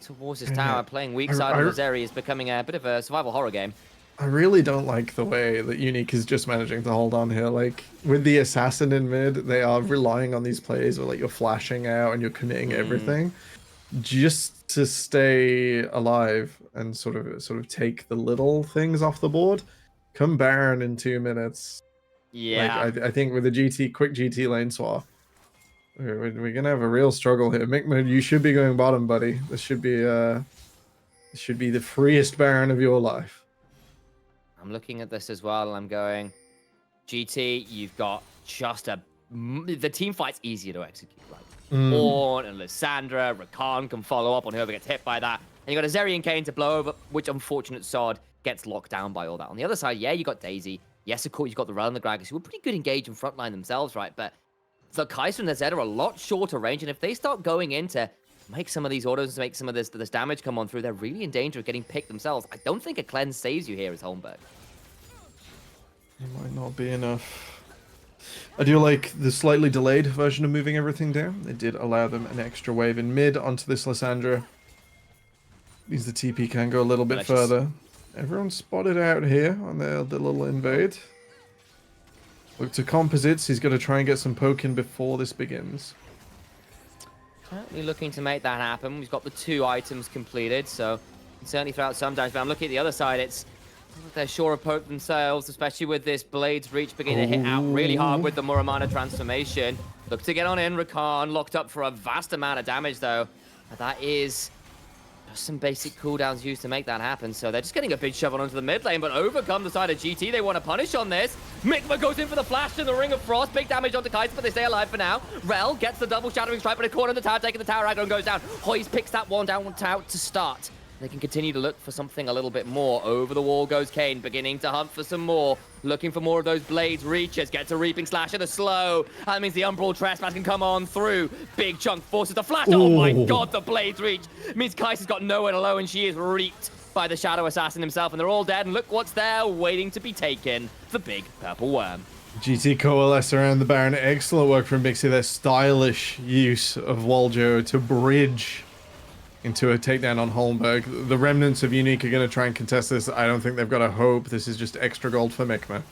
towards this tower. Playing weak side on Azeri is becoming a bit of a survival horror game. I really don't like the way that Unique is just managing to hold on here. Like, with the assassin in mid, they are relying on these plays where, like, you're flashing out and you're committing everything just to stay alive and sort of take the little things off the board. Come Baron in 2 minutes. Yeah. Like, I think with a quick GT lane swap, we're gonna have a real struggle here. Mikma, you should be going bottom, buddy. This should be the freest Baron of your life. I'm looking at this as well, and I'm going, GT, you've got just the team fight's easier to execute. Like, Ornn and Lysandra, Rakan can follow up on whoever gets hit by that. And you got Azeri and Kayn to blow over, which unfortunate sod gets locked down by all that. On the other side, yeah, you got Daisy. Yes, of course, you've got the Rel and the Gragas, who were pretty good engaged in frontline themselves, right? But the Kai'Sa and the Zed are a lot shorter range, and if they start going in to make some of these autos, make some of this damage come on through, they're really in danger of getting picked themselves. I don't think a cleanse saves you here as Holmberg. It might not be enough. I do like the slightly delayed version of moving everything down. It did allow them an extra wave in mid onto this Lysandra. Means the TP can go a little bit further. Everyone's spotted out here on the little invade. Look to Composites. He's going to try and get some poke in before this begins. Certainly looking to make that happen. We've got the 2 items completed, so certainly throw out some damage. But I'm looking at the other side. They're sure of poke themselves, especially with this Blades reach beginning to hit out really hard with the Muramana transformation. Look to get on in. Rakan locked up for a vast amount of damage, though. That is just some basic cooldowns used to make that happen. So they're just getting a big shovel onto the mid lane, but overcome the side of GT. They want to punish on this. Mikma goes in for the flash in the Ring of Frost. Big damage onto Kai'Sa, but they stay alive for now. Rel gets the double Shadowing Strike, but a corner in the tower, taking the tower aggro and goes down. Hoyes picks that one down to start. They can continue to look for something a little bit more. Over the wall goes Kayn, beginning to hunt for some more. Looking for more of those Blades reaches. Gets a Reaping Slash at a slow. That means the Umbral Trespass can come on through. Big chunk forces the flash. Oh my god, the Blades reach. Means Kai'Sa's got nowhere to low, and she is reaped by the Shadow Assassin himself. And they're all dead, and look what's there waiting to be taken. The big purple worm. GT coalesce around the Baron. Excellent work from Mixie. Their stylish use of Waljo to bridge into a takedown on Holmberg. The remnants of Unique are going to try and contest this. I don't think they've got a hope. This is just extra gold for Mikma.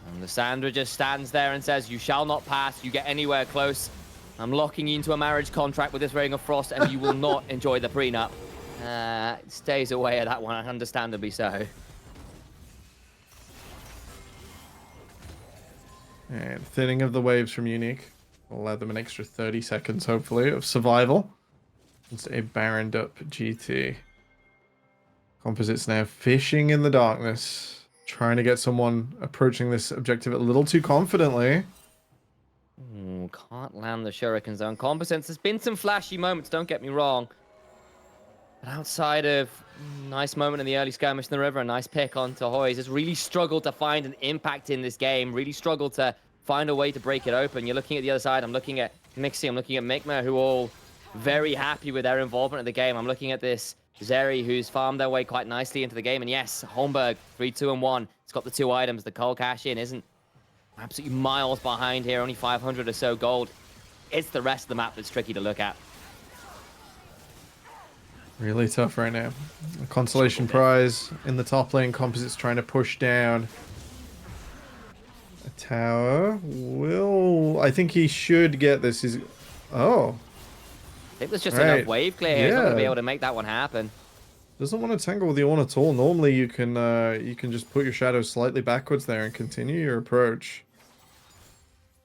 And Lysandra just stands there and says, you shall not pass. You get anywhere close, I'm locking you into a marriage contract with this Ring of Frost, and you will not enjoy the prenup. Stays away at that one, understandably so. And thinning of the waves from Unique will allow them an extra 30 seconds, hopefully, of survival. It's a Baroned up GT. Composites now fishing in the darkness, trying to get someone approaching this objective a little too confidently. Can't land the Shuriken Zone. Composites, there's been some flashy moments, don't get me wrong. But outside of nice moment in the early skirmish in the river, a nice pick onto Hoyes, has really struggled to find an impact in this game, really struggled to find a way to break it open. You're looking at the other side, I'm looking at Mixie, I'm looking at Mikma, who all very happy with their involvement in the game. I'm looking at this Zeri, who's farmed their way quite nicely into the game. And yes, Holmberg, 3, 2, and 1. It's got the 2 items. The coal cash in isn't absolutely miles behind here, only 500 or so gold. It's the rest of the map that's tricky to look at. Really tough right now. A consolation prize in the top lane. Composites trying to push down. A tower will... I think he should get this. He's... Oh. I think there's just enough wave clear here. He's not going to be Yeah. able to make that one happen. Doesn't want to tangle with the Ornn at all. Normally you can just put your shadow slightly backwards there and continue your approach.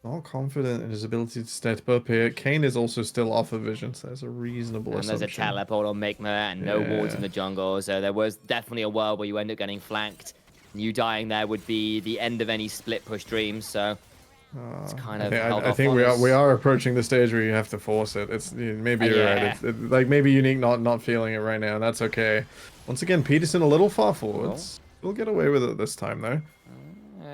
Not confident in his ability to step up here. Kane is also still off of vision, so there's a reasonable assumption. And there's a teleport on Mikma and no wards in the jungle, so there was definitely a world where you end up getting flanked. You dying there would be the end of any split push dreams, so it's kind of I think we are approaching the stage where you have to force it. It's maybe you're right. It's like maybe Unique not feeling it right now, and that's okay. Once again, Peterson a little far forwards. We'll get away with it this time though.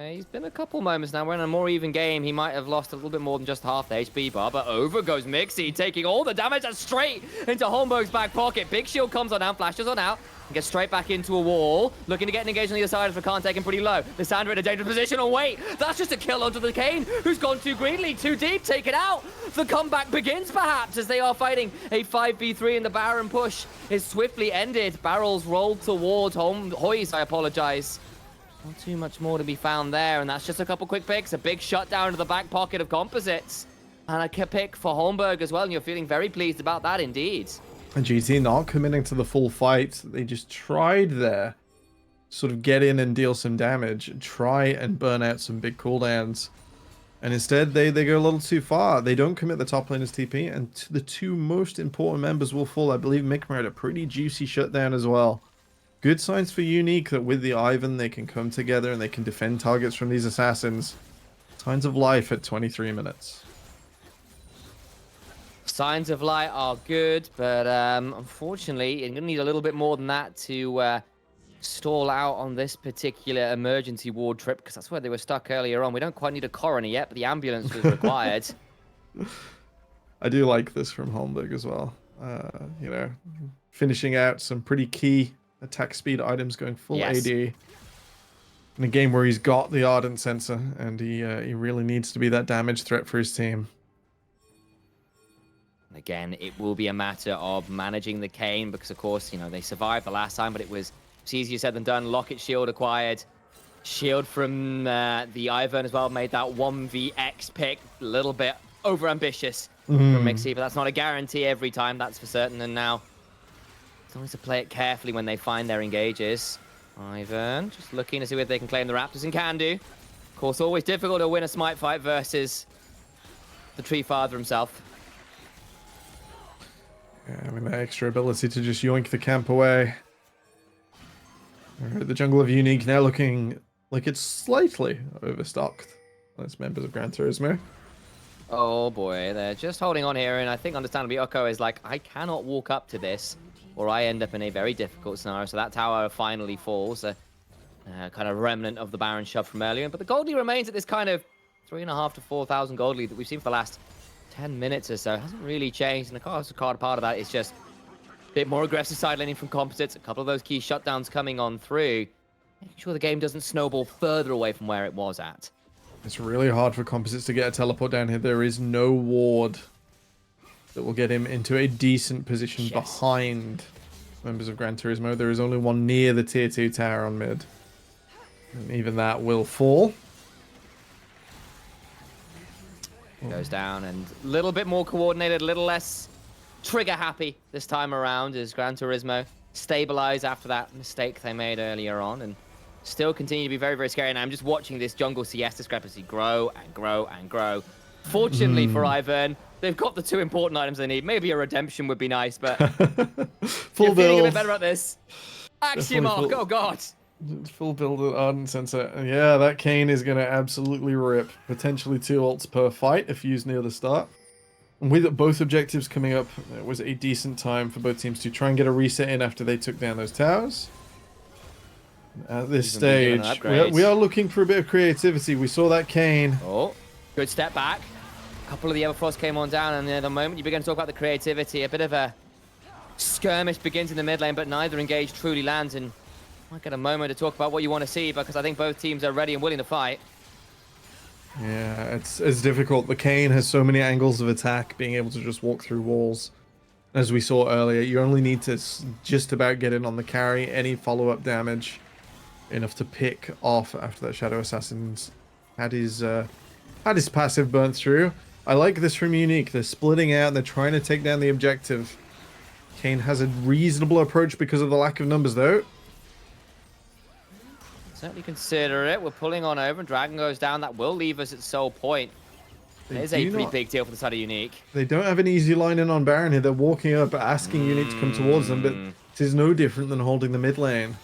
He's been a couple moments now. We're in a more even game. He might have lost a little bit more than just half the HP bar, but over goes Mixie, taking all the damage and straight into Holmberg's back pocket. Big shield comes on down, flashes on out, and gets straight back into a wall. Looking to get an engage on the other side if can't take him pretty low. Lissandra in a dangerous position. Oh, wait, that's just a kill onto the Kane, who's gone too greenly, too deep, taken out. The comeback begins, perhaps, as they are fighting a 5v3 in the Baron push is swiftly ended. Barrels rolled towards Hoyes, I apologize. Not too much more to be found there, and that's just a couple quick picks. A big shutdown to the back pocket of Composites. And a pick for Holmberg as well, and you're feeling very pleased about that indeed. And GT not committing to the full fight. They just tried there. Sort of get in and deal some damage. Try and burn out some big cooldowns. And instead, they go a little too far. They don't commit the top laner's TP, and the 2 most important members will fall. I believe Mikma had a pretty juicy shutdown as well. Good signs for Unique that with the Ivan they can come together and they can defend targets from these assassins. Signs of life at 23 minutes. Signs of light are good, but unfortunately, you're going to need a little bit more than that to stall out on this particular emergency ward trip, because that's where they were stuck earlier on. We don't quite need a coroner yet, but the ambulance was required. I do like this from Holmberg as well. You know, finishing out some pretty key attack speed items, going full AD. In a game where he's got the Ardent Sensor, and he really needs to be that damage threat for his team. Again, it will be a matter of managing the Kane, because of course, you know, they survived the last time, but it was easier said than done. Locket shield acquired. Shield from the Ivern as well made that 1vx pick a little bit over-ambitious from Mixie, but that's not a guarantee every time, that's for certain. And now it's always to play it carefully when they find their engages. Ivern just looking to see if they can claim the Raptors, and can do. Of course, always difficult to win a smite fight versus the Tree Father himself. Yeah, I mean, that extra ability to just yoink the camp away. Alright, the jungle of Unique now looking like it's slightly overstocked. That's members of Gran Turismo. Oh boy, they're just holding on here, and I think understandably Oko is like, I cannot walk up to this, or I end up in a very difficult scenario. So that tower finally falls, a kind of remnant of the Baron shove from earlier. But the gold lead remains at this kind of 3,500 to 4,000 gold lead that we've seen for the last 10 minutes or so. It hasn't really changed, and the card part of that is just a bit more aggressive side laning from Composites. A couple of those key shutdowns coming on through, making sure the game doesn't snowball further away from where it was at. It's really hard for Composites to get a teleport down here. There is no ward that will get him into a decent position behind members of Gran Turismo. There is only one near the tier 2 tower on mid, and even that will fall. Goes down, and a little bit more coordinated, a little less trigger happy this time around as Gran Turismo stabilize after that mistake they made earlier on, and still continue to be very, very scary. And I'm just watching this jungle CS discrepancy grow and grow and grow. Fortunately for Ivern, they've got the 2 important items they need. Maybe a redemption would be nice, but Full you're build. feeling a bit better about this. Axiom arc, oh god. Full build of Ardent Sensor. Yeah, that Kane is going to absolutely rip. Potentially 2 ults per fight if used near the start. And with both objectives coming up, it was a decent time for both teams to try and get a reset in after they took down those towers. At this stage, we are looking for a bit of creativity. We saw that Kane. Oh, good step back. A couple of the Everfrost came on down, and the moment you begin to talk about the creativity, a bit of a skirmish begins in the mid lane, but neither engage truly lands. And might get a moment to talk about what you want to see, because I think both teams are ready and willing to fight. Yeah, it's difficult. The Kayn has so many angles of attack, being able to just walk through walls. As we saw earlier, you only need to just about get in on the carry, any follow-up damage, enough to pick off after that Shadow Assassin's had his passive burnt through. I like this from Unique. They're splitting out, they're trying to take down the objective. Kayn has a reasonable approach because of the lack of numbers, though. Certainly consider it. We're pulling on over, and Dragon goes down. That will leave us at Soul Point. It is a pretty big deal for the side of Unique. They don't have an easy line in on Baron here. They're walking up, asking Unique to come towards them, but it is no different than holding the mid lane.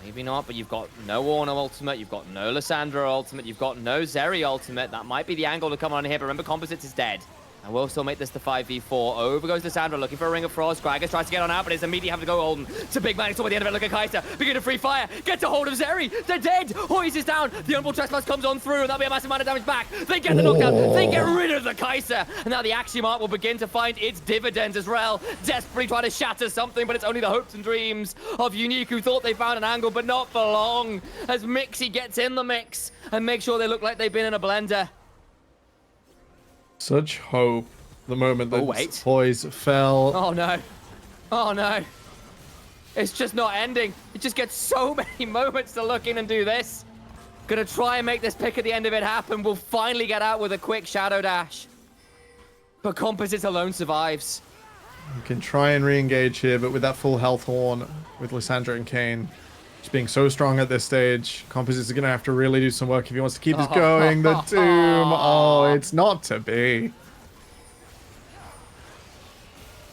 Maybe not, but you've got no Ornn ultimate, you've got no Lissandra ultimate, you've got no Zeri ultimate. That might be the angle to come on here, but remember, Composites is dead. And we'll still make this the 5v4. Over goes Lissandra, looking for a Ring of Frost. Gragas tries to get on out, but it's immediately having to go Olden. It's a big man, it's toward the end of it. Look at Kai'Sa, begin to free fire, gets a hold of Zeri. They're dead. Hoyes is down. The Unblocked Trespass comes on through, and that'll be a massive amount of damage back. They get the knockdown, they get rid of the Kai'Sa. And now the Axiom Art will begin to find its dividends as well. Desperately trying to shatter something, but it's only the hopes and dreams of Unique, who thought they found an angle, but not for long. As Mixie gets in the mix and makes sure they look like they've been in a blender. Such hope. The moment that Hoyes fell. Oh no. Oh no. It's just not ending. It just gets so many moments to look in and do this. Gonna try and make this pick at the end of it happen. We'll finally get out with a quick Shadow Dash. But Composites alone survives. You can try and re-engage here, but with that full health horn, with Lissandra and Kayn just being so strong at this stage, Composites is gonna have to really do some work if he wants to keep this going. The Tomb. Oh, it's not to be.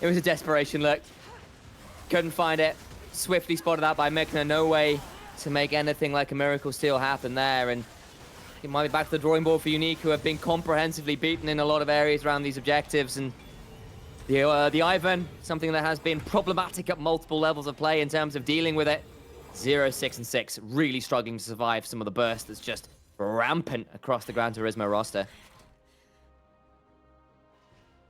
It was a desperation look. Couldn't find it. Swiftly spotted out by Mikner. No way to make anything like a Miracle Steal happen there. And it might be back to the drawing board for Unique, who have been comprehensively beaten in a lot of areas around these objectives. And the Ivan, something that has been problematic at multiple levels of play in terms of dealing with it. 0, 6, and 6. Really struggling to survive some of the burst that's just rampant across the Gran Turismo roster.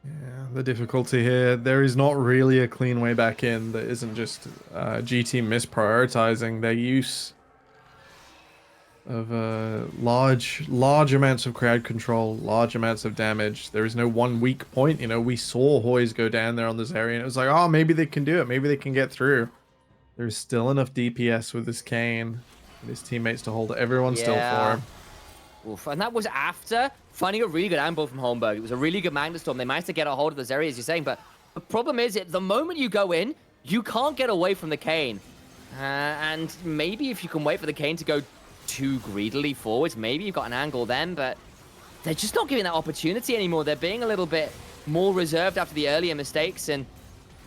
Yeah, the difficulty here, there is not really a clean way back in that isn't just GT misprioritizing their use of large amounts of crowd control, large amounts of damage. There is no one weak point. You know, we saw Hoyes go down there on this area, and it was like, oh, maybe they can do it. Maybe they can get through. There's still enough DPS with this Kayn and his teammates to hold everyone still for him. Oof, and that was after finding a really good ambush from Holmberg. It was a really good Magnet Storm. They managed to get a hold of this area, as you're saying, but the problem is, the moment you go in, you can't get away from the Kayn. And maybe if you can wait for the Kayn to go too greedily forwards, maybe you've got an angle then, but they're just not giving that opportunity anymore. They're being a little bit more reserved after the earlier mistakes, and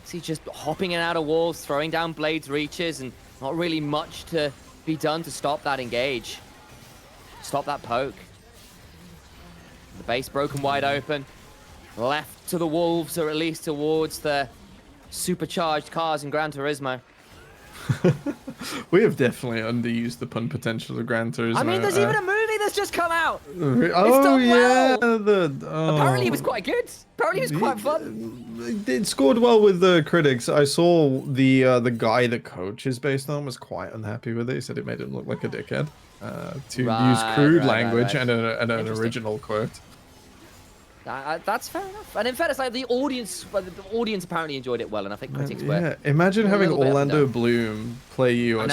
see just hopping in and out of walls, throwing down blades reaches, and not really much to be done to stop that engage. Stop that poke. The base broken wide open. Left to the wolves, or at least towards the supercharged cars in Gran Turismo. We have definitely underused the pun potential of Gran Turismo. I mean, there's even a movie that's just come out. Oh, yeah. Apparently it was quite good. Apparently it was quite fun. It scored well with the critics. I saw the guy the coach is based on was quite unhappy with it. He said it made him look like a dickhead. To use crude language and an original quote. That's fair enough. And in fairness, like the audience apparently enjoyed it well, and I think critics were. Yeah, imagine having Orlando Bloom play you a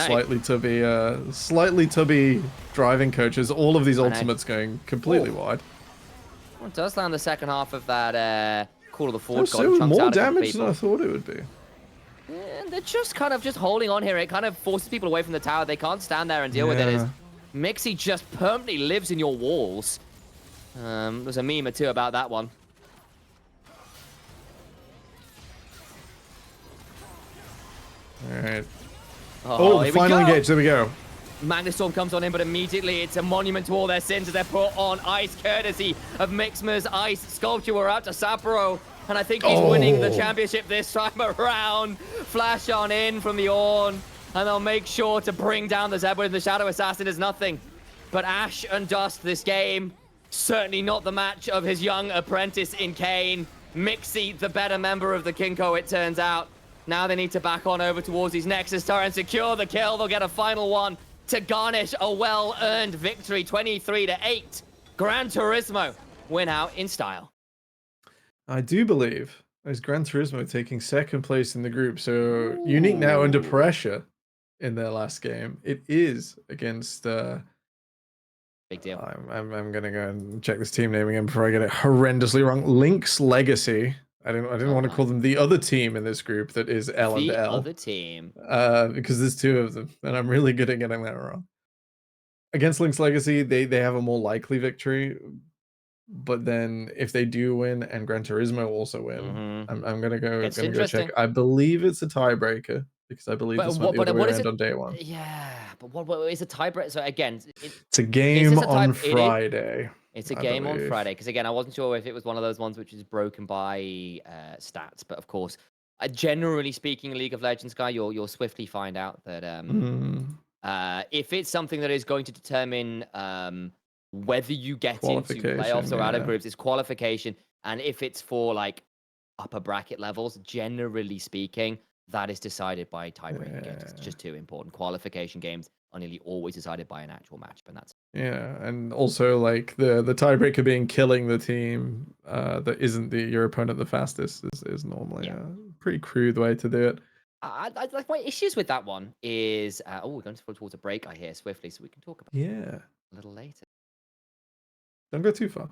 slightly tubby driving coach as all of these ultimates going completely wide. Well, it does land the second half of that Call of the Forge. So more damage than I thought it would be. And they're just kind of holding on here. It kind of forces people away from the tower. They can't stand there and deal with it. Mixie just permanently lives in your walls. There's a meme or two about that one. Alright. Oh, the final engage. There we go. Magnet Storm comes on in, but immediately it's a monument to all their sins as they're put on ice, courtesy of Mixmer's ice sculpture. We're out to Sapporo, and I think he's winning the championship this time around. Flash on in from the Ornn, and they'll make sure to bring down the Zebra, and the Shadow Assassin is nothing but ash and dust this game. Certainly not the match of his young apprentice in Kane. Mixie, the better member of the Kinko, it turns out. Now they need to back on over towards his Nexus Turret and secure the kill. They'll get a final one to garnish a well-earned victory, 23-8. Gran Turismo win out in style. I do believe as Gran Turismo taking second place in the group. So Unique now under pressure in their last game. It is against Big deal. I'm gonna go and check this team name again before I get it horrendously wrong. Link's Legacy. I didn't want to call them the other team in this group that is L and L. The other team. Because there's two of them, and I'm really good at getting that wrong. Against Link's Legacy, they have a more likely victory. But then if they do win and Gran Turismo also win, I'm gonna go check. I believe it's a tiebreaker because I believe this went the other way around on day one. Yeah, but what is a tiebreaker? So again, it's a game on Friday. It's a game on Friday because again, I wasn't sure if it was one of those ones which is broken by stats, but of course, generally speaking, League of Legends guy, you'll swiftly find out that if it's something that is going to determine whether you get into playoffs or out of groups, it's qualification. And if it's for like upper bracket levels, generally speaking, that is decided by tiebreaker games. It's just too important. Qualification games are nearly always decided by an actual match, and that's and also like the tiebreaker being killing the team that isn't your opponent the fastest is normally a pretty crude way to do it. Like my issues with that one is we're going towards a break, I hear, swiftly, so we can talk about it a little later. Don't go too far.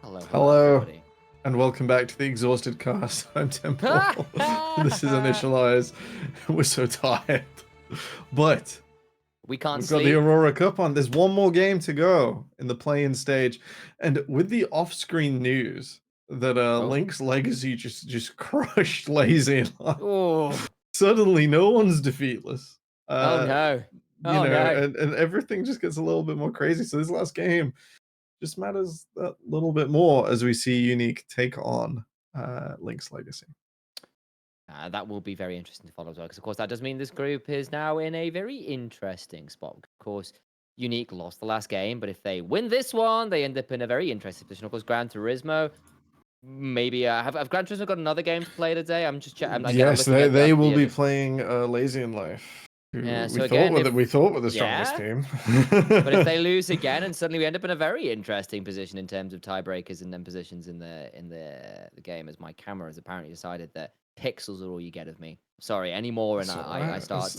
Hello, everybody. And welcome back to the Exhausted Cast. I'm Temple. This is Initialize. We're so tired. But we can't we've sleep. got the Aurora Cup on. There's one more game to go in the play-in stage. And with the off-screen news that Link's Legacy just crushed Lazy and Oh. Suddenly no one's defeatless. Oh no. You know, and everything just gets a little bit more crazy. So this last game just matters a little bit more as we see Unique take on Link's Legacy. That will be very interesting to follow as well, because of course that does mean this group is now in a very interesting spot. Of course, Unique lost the last game, but if they win this one, they end up in a very interesting position. Of course, Gran Turismo, maybe have Gran Turismo got another game to play today? I'm just checking. Yes, they will be playing Lazy in Life. Yeah, so we thought were the strongest team. But if they lose again, and suddenly we end up in a very interesting position in terms of tiebreakers and then positions in the game, as my camera has apparently decided that pixels are all you get of me. Sorry, anymore, and I start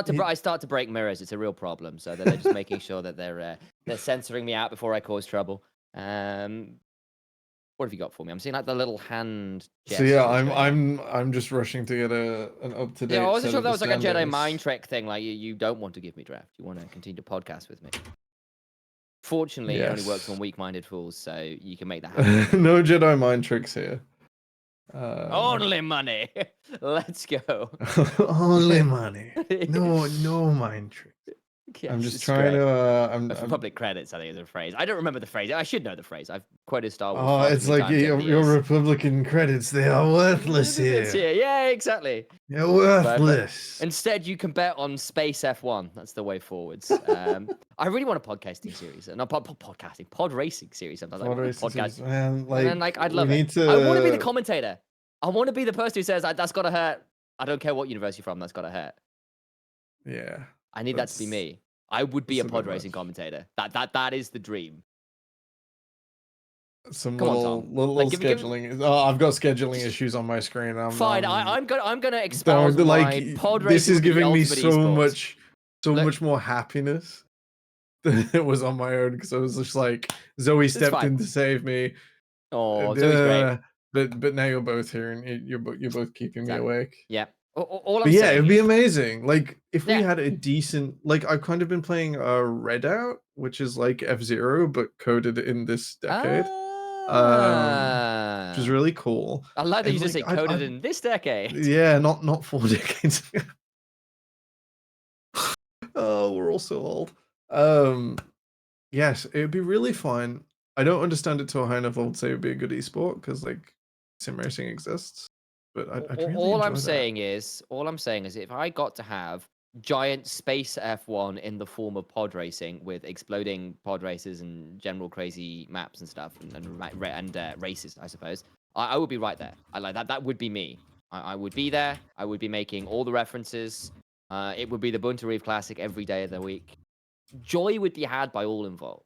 to break mirrors. It's a real problem. So they're just making sure that they're censoring me out before I cause trouble. What have you got for me? I'm seeing like the little hand. So yeah, I'm just rushing to get an up to date. Yeah, I wasn't sure if that was like a Jedi mind trick thing. Like you don't want to give me draft. You want to continue to podcast with me. Fortunately, it only works on weak-minded fools, so you can make that happen. No Jedi mind tricks here. Only money. Let's go. Only money. No mind tricks. Yes, I'm just trying to. For public credits, I think is a phrase. I don't remember the phrase. I should know the phrase. I've quoted Star Wars. Oh, it's like your Republican credits. They are worthless here. Yeah, exactly. You're worthless. Instead, you can bet on Space F1. That's the way forwards. I really want a podcasting series, not podcasting, pod racing series. Sometimes pod racing series, man. I'd love it. I want to be the commentator. I want to be the person who says that's gotta hurt. I don't care what university you're from. That's gotta hurt. Yeah. I need that to be me. I would be a pod racing commentator. That is the dream. Some little scheduling. I've got scheduling issues on my screen. Fine. I'm gonna expose my pod racing. This is giving me so much more happiness than it was on my own, because I was just like, Zoe stepped in to save me. Oh, Zoe's great. But now you're both here, and you're both keeping me awake. Yeah. It'd be amazing. Like if we had a decent, like I've kind of been playing Redout, which is like F-Zero but coded in this decade, which is really cool. I like that you just say coded in this decade. Yeah, not 4 decades ago. Oh, we're all so old. Yes, it would be really fun. I don't understand it to a high enough level to say it would be a good esport, because like sim racing exists. But all I'm saying is if I got to have giant space F1 in the form of pod racing with exploding pod races and general crazy maps and stuff and races, I suppose, I would be right there. I like that. That would be me. I would be there. I would be making all the references. It would be the Bunta Reef Classic every day of the week. Joy would be had by all involved.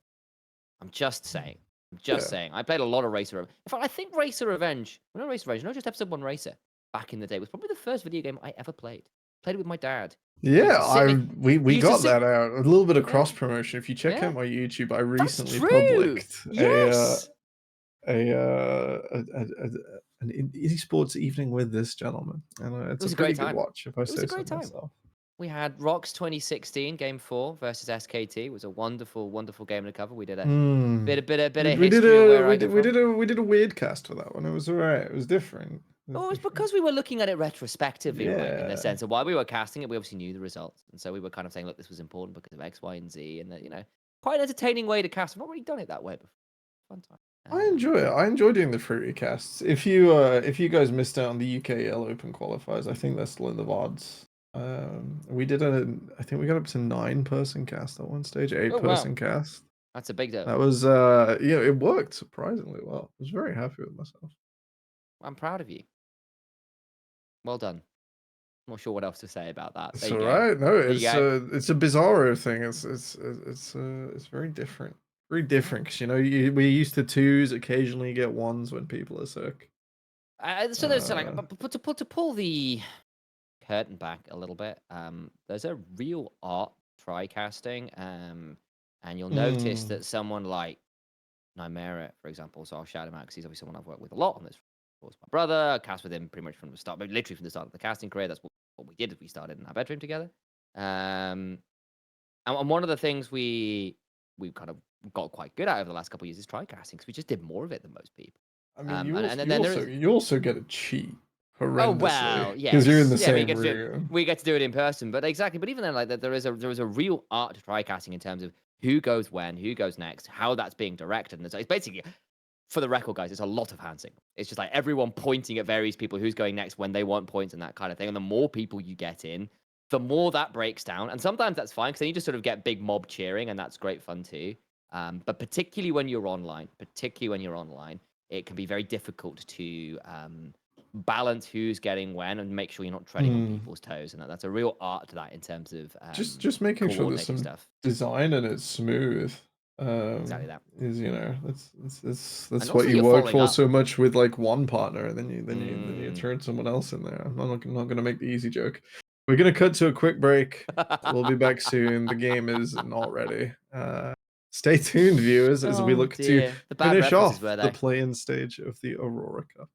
I'm just saying. Saying. I played a lot of Racer Revenge. In fact, I think Racer Revenge, not just Episode 1 Racer, back in the day, was probably the first video game I ever played. Played it with my dad. Yeah, we got that out. A little bit of cross promotion. If you check out my YouTube, I recently published an esports evening with this gentleman, and it's a pretty good watch, if I say so myself. We had Rocks 2016 Game 4 versus SKT. It was a wonderful, wonderful game to cover. We did a bit of history. We did a weird cast for that one. It was alright. It was different. It was because we were looking at it retrospectively, right? In the sense of why we were casting it, we obviously knew the results, and so we were kind of saying, look, this was important because of X, Y, and Z, and that, quite an entertaining way to cast. I've not really done it that way before. Fun time. I enjoy it. I enjoy doing the fruity casts. If you guys missed out on the UKL Open qualifiers, I think that's still in the VODs. We did I think we got up to 9-person cast at one stage, 8-person cast. That's a big deal. That was it worked surprisingly well. I was very happy with myself. I'm proud of you. Well done. I'm not sure what else to say about that. It's all right. No, it's a Bizarro thing. It's very different. Very different, because we're used to 2s. Occasionally, you get 1s when people are sick. So there's to pull the curtain back a little bit. There's a real art try casting, and you'll notice that someone like Merit, for example. So I'll shout him out because he's obviously someone I've worked with a lot on this. Was my brother. I cast with him pretty much from the start, but literally from the start of the casting career. That's what we did. We started in our bedroom together. And one of the things we kind of got quite good at over the last couple of years is try casting because we just did more of it than most people. I mean, And then there is. you also get to cheat Oh horrendously well, because you're in the yes, yeah. same room. We get to do it in person, but exactly. But even then, like there is a real art to try casting in terms of who goes when, who goes next, how that's being directed, and it's basically, for the record, guys, it's a lot of hand signal. It's just like everyone pointing at various people who's going next when they want points and that kind of thing. And the more people you get in, the more that breaks down. And sometimes that's fine because then you just sort of get big mob cheering, and that's great fun too. But particularly when you're online, it can be very difficult to balance who's getting when and make sure you're not treading on people's toes. And that's a real art to that in terms of Just making sure there's some stuff. design and it's smooth. Exactly that. Is, you know, that's And what also you you're work following for up. so much with like one partner, and then you turn someone else in there. I'm not gonna make the easy joke. We're gonna cut to a quick break. We'll be back soon. The game is not ready. Stay tuned, viewers, as we look to The bad finish references off were the they? play-in stage of the Aurora Cup.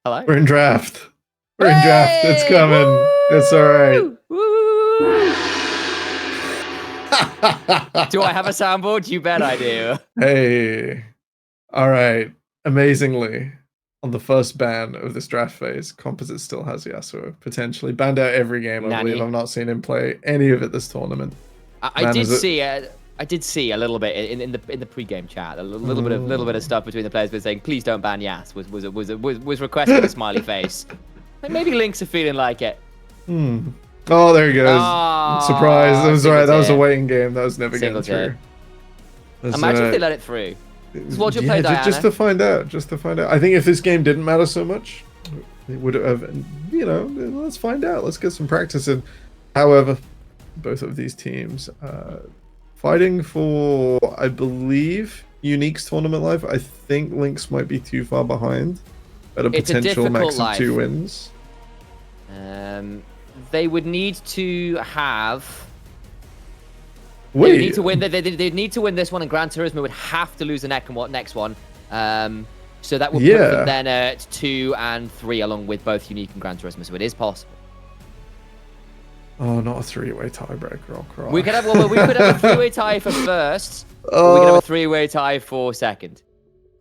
Hello? We're in draft. We're in draft. It's Hey! coming. It's all right. Woo! Do I have a soundboard? You bet I do. Hey. All right. Amazingly, on the first ban of this draft phase, Composite still has Yasuo. Potentially banned out every game, I believe. Nani. I've not seen him play any of it this tournament. I Man, did is it- see I did see a little bit in the pre-game chat, a little bit of stuff between the players, been saying, "Please don't ban Yas." Was requesting a smiley face. Like, maybe Lynx are feeling like it. Oh, there he goes. Oh, Surprise. That was single right. That was a tip. waiting game. That was never Single getting through. That's, Imagine if they let it through. Just watch it play Diana. Just to find out. Just to find out. I think if this game didn't matter so much, it would have, let's find out. Let's get some practice in. However, both of these teams fighting for, I believe, Unique's tournament life. I think Lynx might be too far behind at a It's a potential max difficult of 2 life. wins. They would need to have. They Wait, need to win. They need to win this one, and Gran Turismo would have to lose the next one. So that would put Yeah. them then at 2 and 3, along with both Unique and Gran Turismo. So it is possible. oh, not a 3-way tiebreaker. I'll cry. We could have we could have a 3-way tie for first. Or we could have a 3-way tie for second.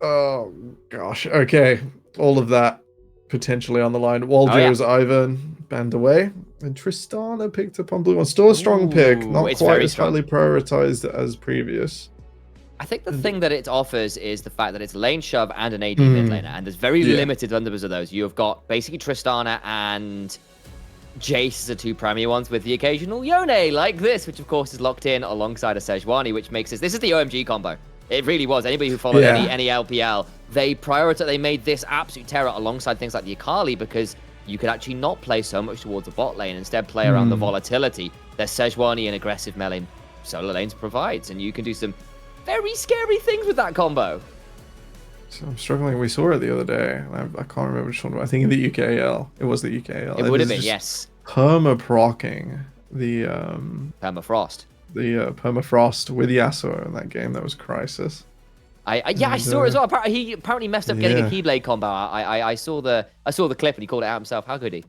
Oh gosh. Okay. All of that potentially on the line. Waljo's Ivan banned away. And Tristana picked up on blue one. Still a strong pick. Ooh, Not it's quite very as strong. highly prioritized as previous. I think the thing that it offers is the fact that it's lane shove and an AD mid laner, and there's very limited numbers of those. You've got basically Tristana and Jace as the 2 primary ones, with the occasional Yone like this, which of course is locked in alongside a Sejuani, which makes this is the OMG combo. It really was. Anybody who followed any LPL, they made this absolute terror alongside things like the Akali, because you could actually not play so much towards the bot lane, instead play around the volatility that Sejuani and aggressive melee solo lanes provides, and you can do some very scary things with that combo. So I'm struggling. We saw it the other day. I can't remember which one. I think in the UKL. It was the UKL. It would have was been, just yes. Perma-procking the Permafrost. permafrost with Yasuo in that game. That was crisis. I saw it as well. He apparently messed up getting a Keyblade combo. I saw the clip and he called it out himself. How could he?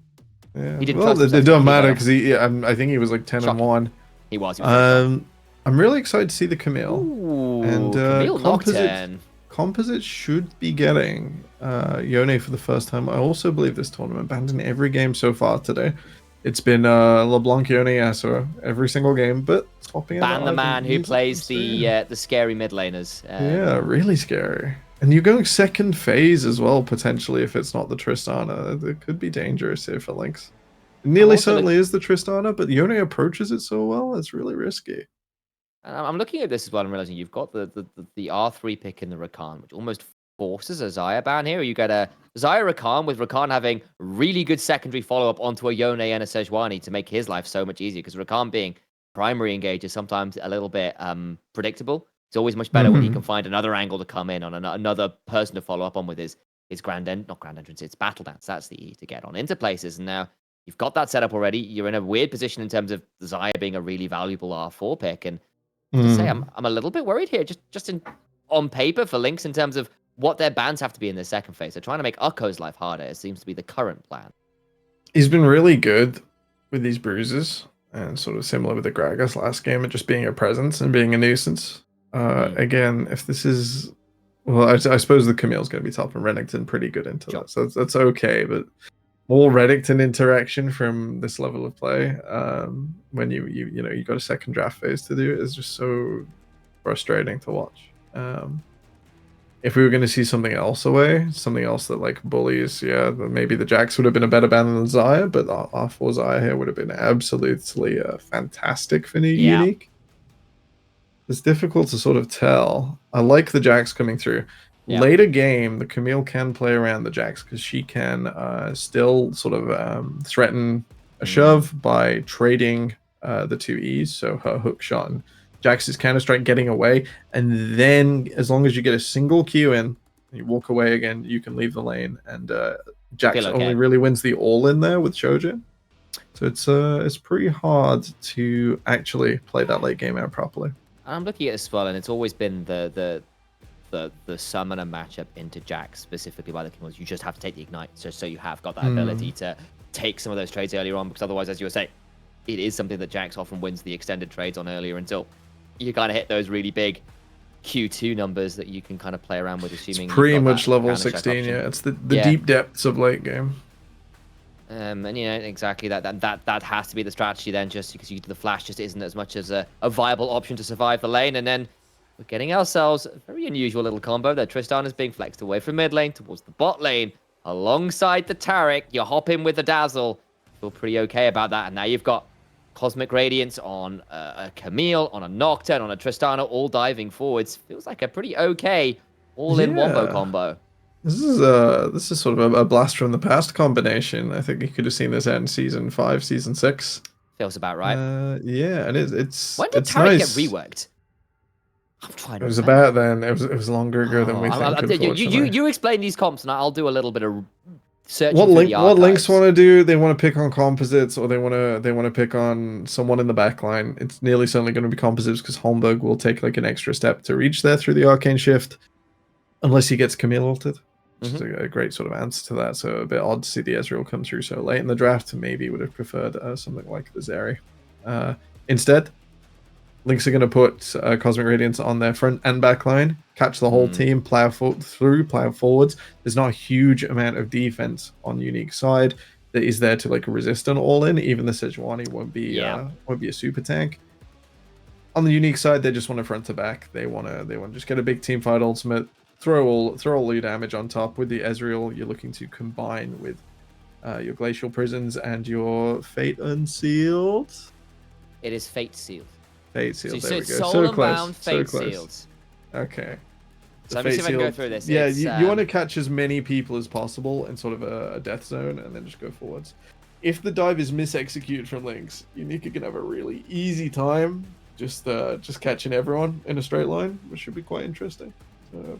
Yeah. He didn't well, trust it himself to don't get matter Keyblade. because I think he was like 10 and Shocking. 1. He was. Very strong. I'm really excited to see the Camille. Ooh, and Camille Nocturne. Composite should be getting Yone for the first time. I also believe this tournament banned in every game so far today. It's been LeBlanc, Yone, Yasuo every single game, but swapping Ban the out man who plays the scary mid laners. yeah, really scary. And you're going second phase as well, potentially, if it's not the Tristana. It could be dangerous here for Lynx. It nearly certainly is the Tristana, but Yone approaches it so well, it's really risky. I'm looking at this as well and realizing you've got the R3 pick in the Rakan, which almost forces a Xayah ban here. You get a Xayah Rakan, with Rakan having really good secondary follow-up onto a Yone and a Sejuani to make his life so much easier, because Rakan being primary engage is sometimes a little bit predictable. It's always much better when he can find another angle to come in on, another person to follow up on with his not grand entrance, it's battle dance. That's the E to get on into places. And now you've got that set up already. You're in a weird position in terms of Xayah being a really valuable R4 pick. And to say, I'm a little bit worried here, just on paper for Lynx, in terms of what their bans have to be in the second phase. They're trying to make Ukko's life harder. It seems to be the current plan. He's been really good with these bruises, and sort of similar with the Gragas last game, at just being a presence and being a nuisance. Again, if this is, well, I suppose the Camille's going to be top, and Renekton pretty good into that, so that's okay. But more Renekton interaction from this level of play, when you got a second draft phase to do, is just so frustrating to watch. If we were going to see something else something else that like bullies, maybe the Jax would have been a better ban than Xayah, but R4 Xayah here would have been absolutely fantastic for Unique. It's difficult to sort of tell. I like the Jax coming through. Yeah. Later game, the Camille can play around the Jax, because she can still sort of threaten a shove by trading the 2 E's, so her hook shot and Jax's counter strike getting away, and then as long as you get a single Q in, you walk away again, you can leave the lane, and Jax only really wins the all in there with Shojin. So it's pretty hard to actually play that late game out properly. I'm looking at this as well, and it's always been the the summoner matchup into Jax specifically by the Camels. You just have to take the Ignite, so you have got that ability to take some of those trades earlier on, because otherwise, as you were saying, it is something that Jax often wins the extended trades on earlier until you kind of hit those really big Q2 numbers that you can kind of play around with, assuming It's pretty you've got much that level counter check 16, option. yeah. It's the deep depths of late game. And exactly that has to be the strategy then, just because the flash just isn't as much as a viable option to survive the lane. And then we're getting ourselves a very unusual little combo there. Tristan is being flexed away from mid lane towards the bot lane alongside the Taric. You hop in with the Dazzle. Feel pretty okay about that. And now you've got Cosmic Radiance on a Camille, on a Nocturne, on a Tristana, all diving forwards. Feels like a pretty okay all-in wombo combo. This is sort of a blast from the past combination. I think you could have seen this end season 5, season 6. Feels about right. Yeah, and it's when did it's Taric nice. get reworked? I'm trying to It was remember. about then. It was longer ago than we think. Unfortunately, you explain these comps, and I'll do a little bit of searching what through the archives. What Lynx want to do? They want to pick on composites, or they want to pick on someone in the backline. It's nearly certainly going to be composites, because Holmberg will take like an extra step to reach there through the arcane shift, unless he gets Camille ulted. Which is a great sort of answer to that. So a bit odd to see the Ezreal come through so late in the draft. Maybe would have preferred something like the Zeri. Instead, Lynx are going to put Cosmic Radiance on their front and back line, catch the whole team, plow forwards. There's not a huge amount of defense on Unique side that is there to like resist an all-in. Even the Sejuani won't be a super tank. On the Unique side, they just want to front to back. They want to just get a big team fight ultimate. Throw all your damage on top. With the Ezreal, you're looking to combine with your Glacial Prisons and your Fate Unsealed. It is Fate Sealed. Fate Sealed, So there we go. Soul So Unbound, close. Fate So close. Sealed. Okay. So let me see if I can go through this. Yeah, It's, you want to catch as many people as possible in sort of a death zone, and then just go forwards. If the dive is misexecuted from Lynx, Unique can have a really easy time just catching everyone in a straight line, which should be quite interesting.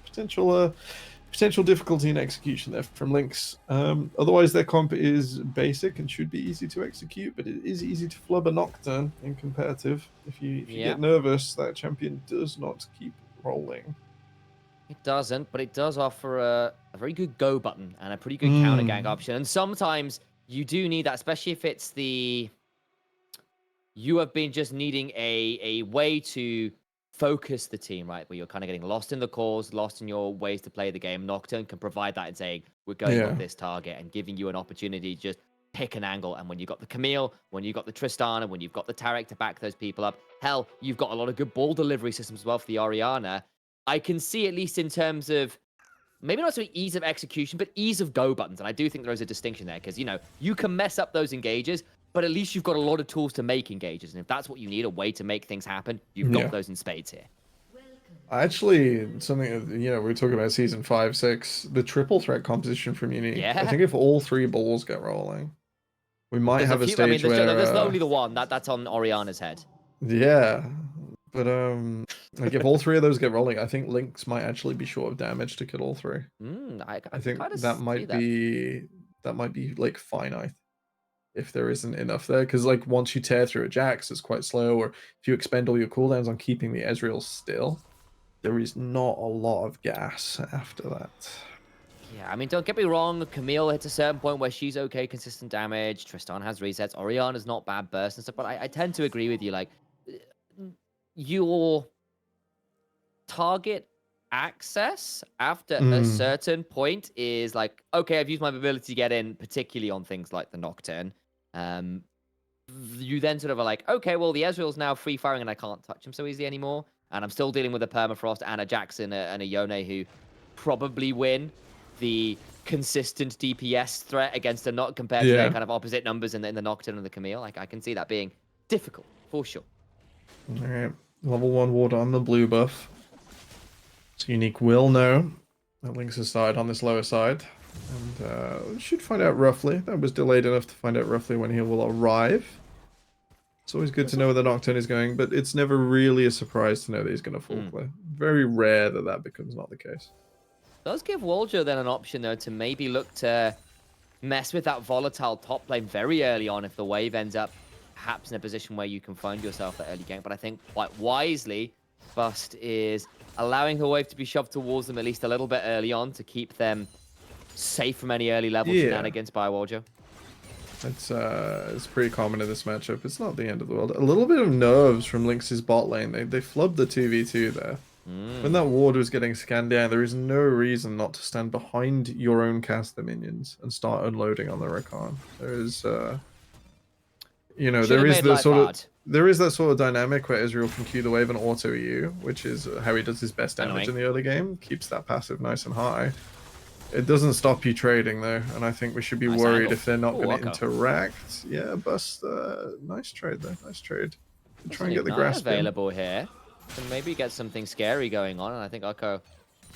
Potential difficulty in execution there from Lynx. Otherwise, their comp is basic and should be easy to execute, but it is easy to flub a Nocturne in competitive. If you get nervous, that champion does not keep rolling. It doesn't, but it does offer a very good go button and a pretty good counter gank option. And sometimes you do need that, especially if it's you have been just needing a way to focus the team, right? Where you're kind of getting lost in the cause, lost in your ways to play the game. Nocturne can provide that and saying, we're going on this target, and giving you an opportunity to just pick an angle. And when you've got the Camille, when you've got the Tristana, when you've got the Taric to back those people up, hell, you've got a lot of good ball delivery systems as well for the Oriana. I can see, at least in terms of maybe not so ease of execution, but ease of go buttons. And I do think there is a distinction there, because, you can mess up those engages, but at least you've got a lot of tools to make engages. And if that's what you need, a way to make things happen, you've got those in spades here. Actually, something, we were talking about season 5, 6, the triple threat composition from Unique. Yeah. I think if all 3 balls get rolling, we might have a stage where... There's only the one. That's on Oriana's head. Yeah. But, like, if all 3 of those get rolling, I think Lynx might actually be short of damage to kill all 3. I think that might be, like, finite. If there isn't enough there, because like once you tear through a Jax, it's quite slow, or if you expend all your cooldowns on keeping the Ezreal still, there is not a lot of gas after that. Yeah, I mean, don't get me wrong, Camille hits a certain point where she's okay, consistent damage, Tristan has resets, Oriana's not bad burst and stuff, but I tend to agree with you, like, your target access after a certain point is like, okay, I've used my ability to get in, particularly on things like the Nocturne. You then sort of are like, okay, well, the Ezreal's now free firing and I can't touch him so easily anymore. And I'm still dealing with a Permafrost and a Jackson and a Yone who probably win the consistent DPS threat against a Noct compared to their kind of opposite numbers in the Nocturne and the Camille. Like, I can see that being difficult, for sure. All right, level 1 ward on the blue buff. So Unique will know that Lynx's side on this lower side. And should find out roughly. That was delayed enough to find out roughly when he will arrive. It's always good to know where the Nocturne is going, but it's never really a surprise to know that he's going to fall clear. Very rare that becomes not the case. Does give Waljo then an option, though, to maybe look to mess with that volatile top lane very early on if the wave ends up perhaps in a position where you can find yourself at early game. But I think quite wisely, Bust is allowing the wave to be shoved towards them at least a little bit early on to keep them safe from any early level shenanigans by Waljo. It's pretty common in this matchup. It's not the end of the world. A little bit of nerves from Lynx's bot lane. They flubbed the 2v2 there. When that ward was getting scanned down, there is no reason not to stand behind your own caster minions and start unloading on the Rakan. There is, you know, there is the sort of there is that sort of dynamic where Israel can Q the wave and auto EU, which is how he does his best damage in the early game. Keeps that passive nice and high. It doesn't stop you trading though, and I think we should be worried if they're not going to interact. Yeah, Bust, nice trade there, nice trade. Try and get the grasp available here. And maybe get something scary going on, and I think Oko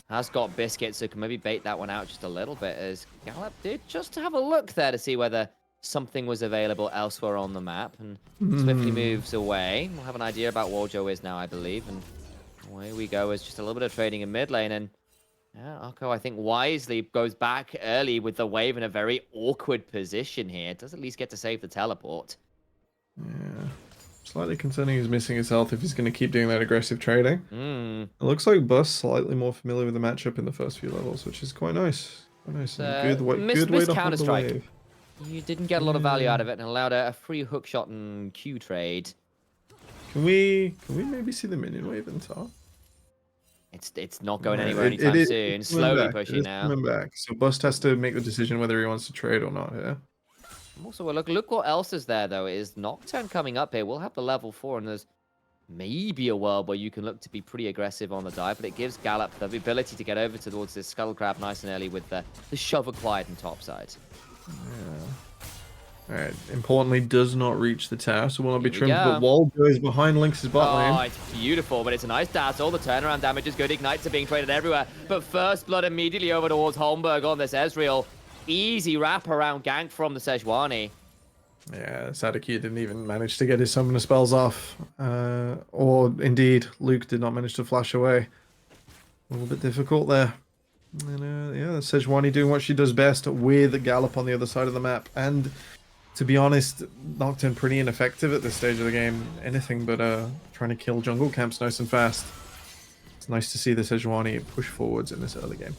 has got biscuits, so can maybe bait that one out just a little bit, as Gallup did just have a look there to see whether something was available elsewhere on the map, and swiftly moves away. We'll have an idea about where Waljo is now, I believe, and away we go as just a little bit of trading in mid lane, and yeah, Oko, I think, wisely goes back early with the wave in a very awkward position here. Does at least get to save the teleport. Yeah. Slightly concerning he's missing his health if he's going to keep doing that aggressive trading. It looks like Bust slightly more familiar with the matchup in the first few levels, which is quite nice. Quite nice. Good way to hold the wave. You didn't get a lot of value out of it and allowed a free hook shot and Q trade. Can we maybe see the minion wave in top? It's not going anywhere anytime soon. Slowly pushing now. Coming back. So Bust has to make the decision whether he wants to trade or not here. Also, look what else is there, though, is Nocturne coming up here. We'll have the level 4, and there's maybe a world where you can look to be pretty aggressive on the dive, but it gives Gallup the ability to get over towards this Scuttle Crab nice and early with the shove acquired on top side. Yeah. Alright, importantly, does not reach the tower, so will not be trimmed, but Waljo is behind Lynx's bot lane. Oh, it's beautiful, but it's a nice dance. All the turnaround damage is good. Ignites are being traded everywhere, but first blood immediately over towards Holmberg on this Ezreal. Easy wrap-around gank from the Sejuani. Yeah, Sadiki didn't even manage to get his summoner spells off. Or, indeed, Luke did not manage to flash away. A little bit difficult there. And, yeah, Sejuani doing what she does best with Gallup on the other side of the map. And, to be honest, Nocturne pretty ineffective at this stage of the game. Anything but trying to kill jungle camps nice and fast. It's nice to see the Sejuani push forwards in this early game.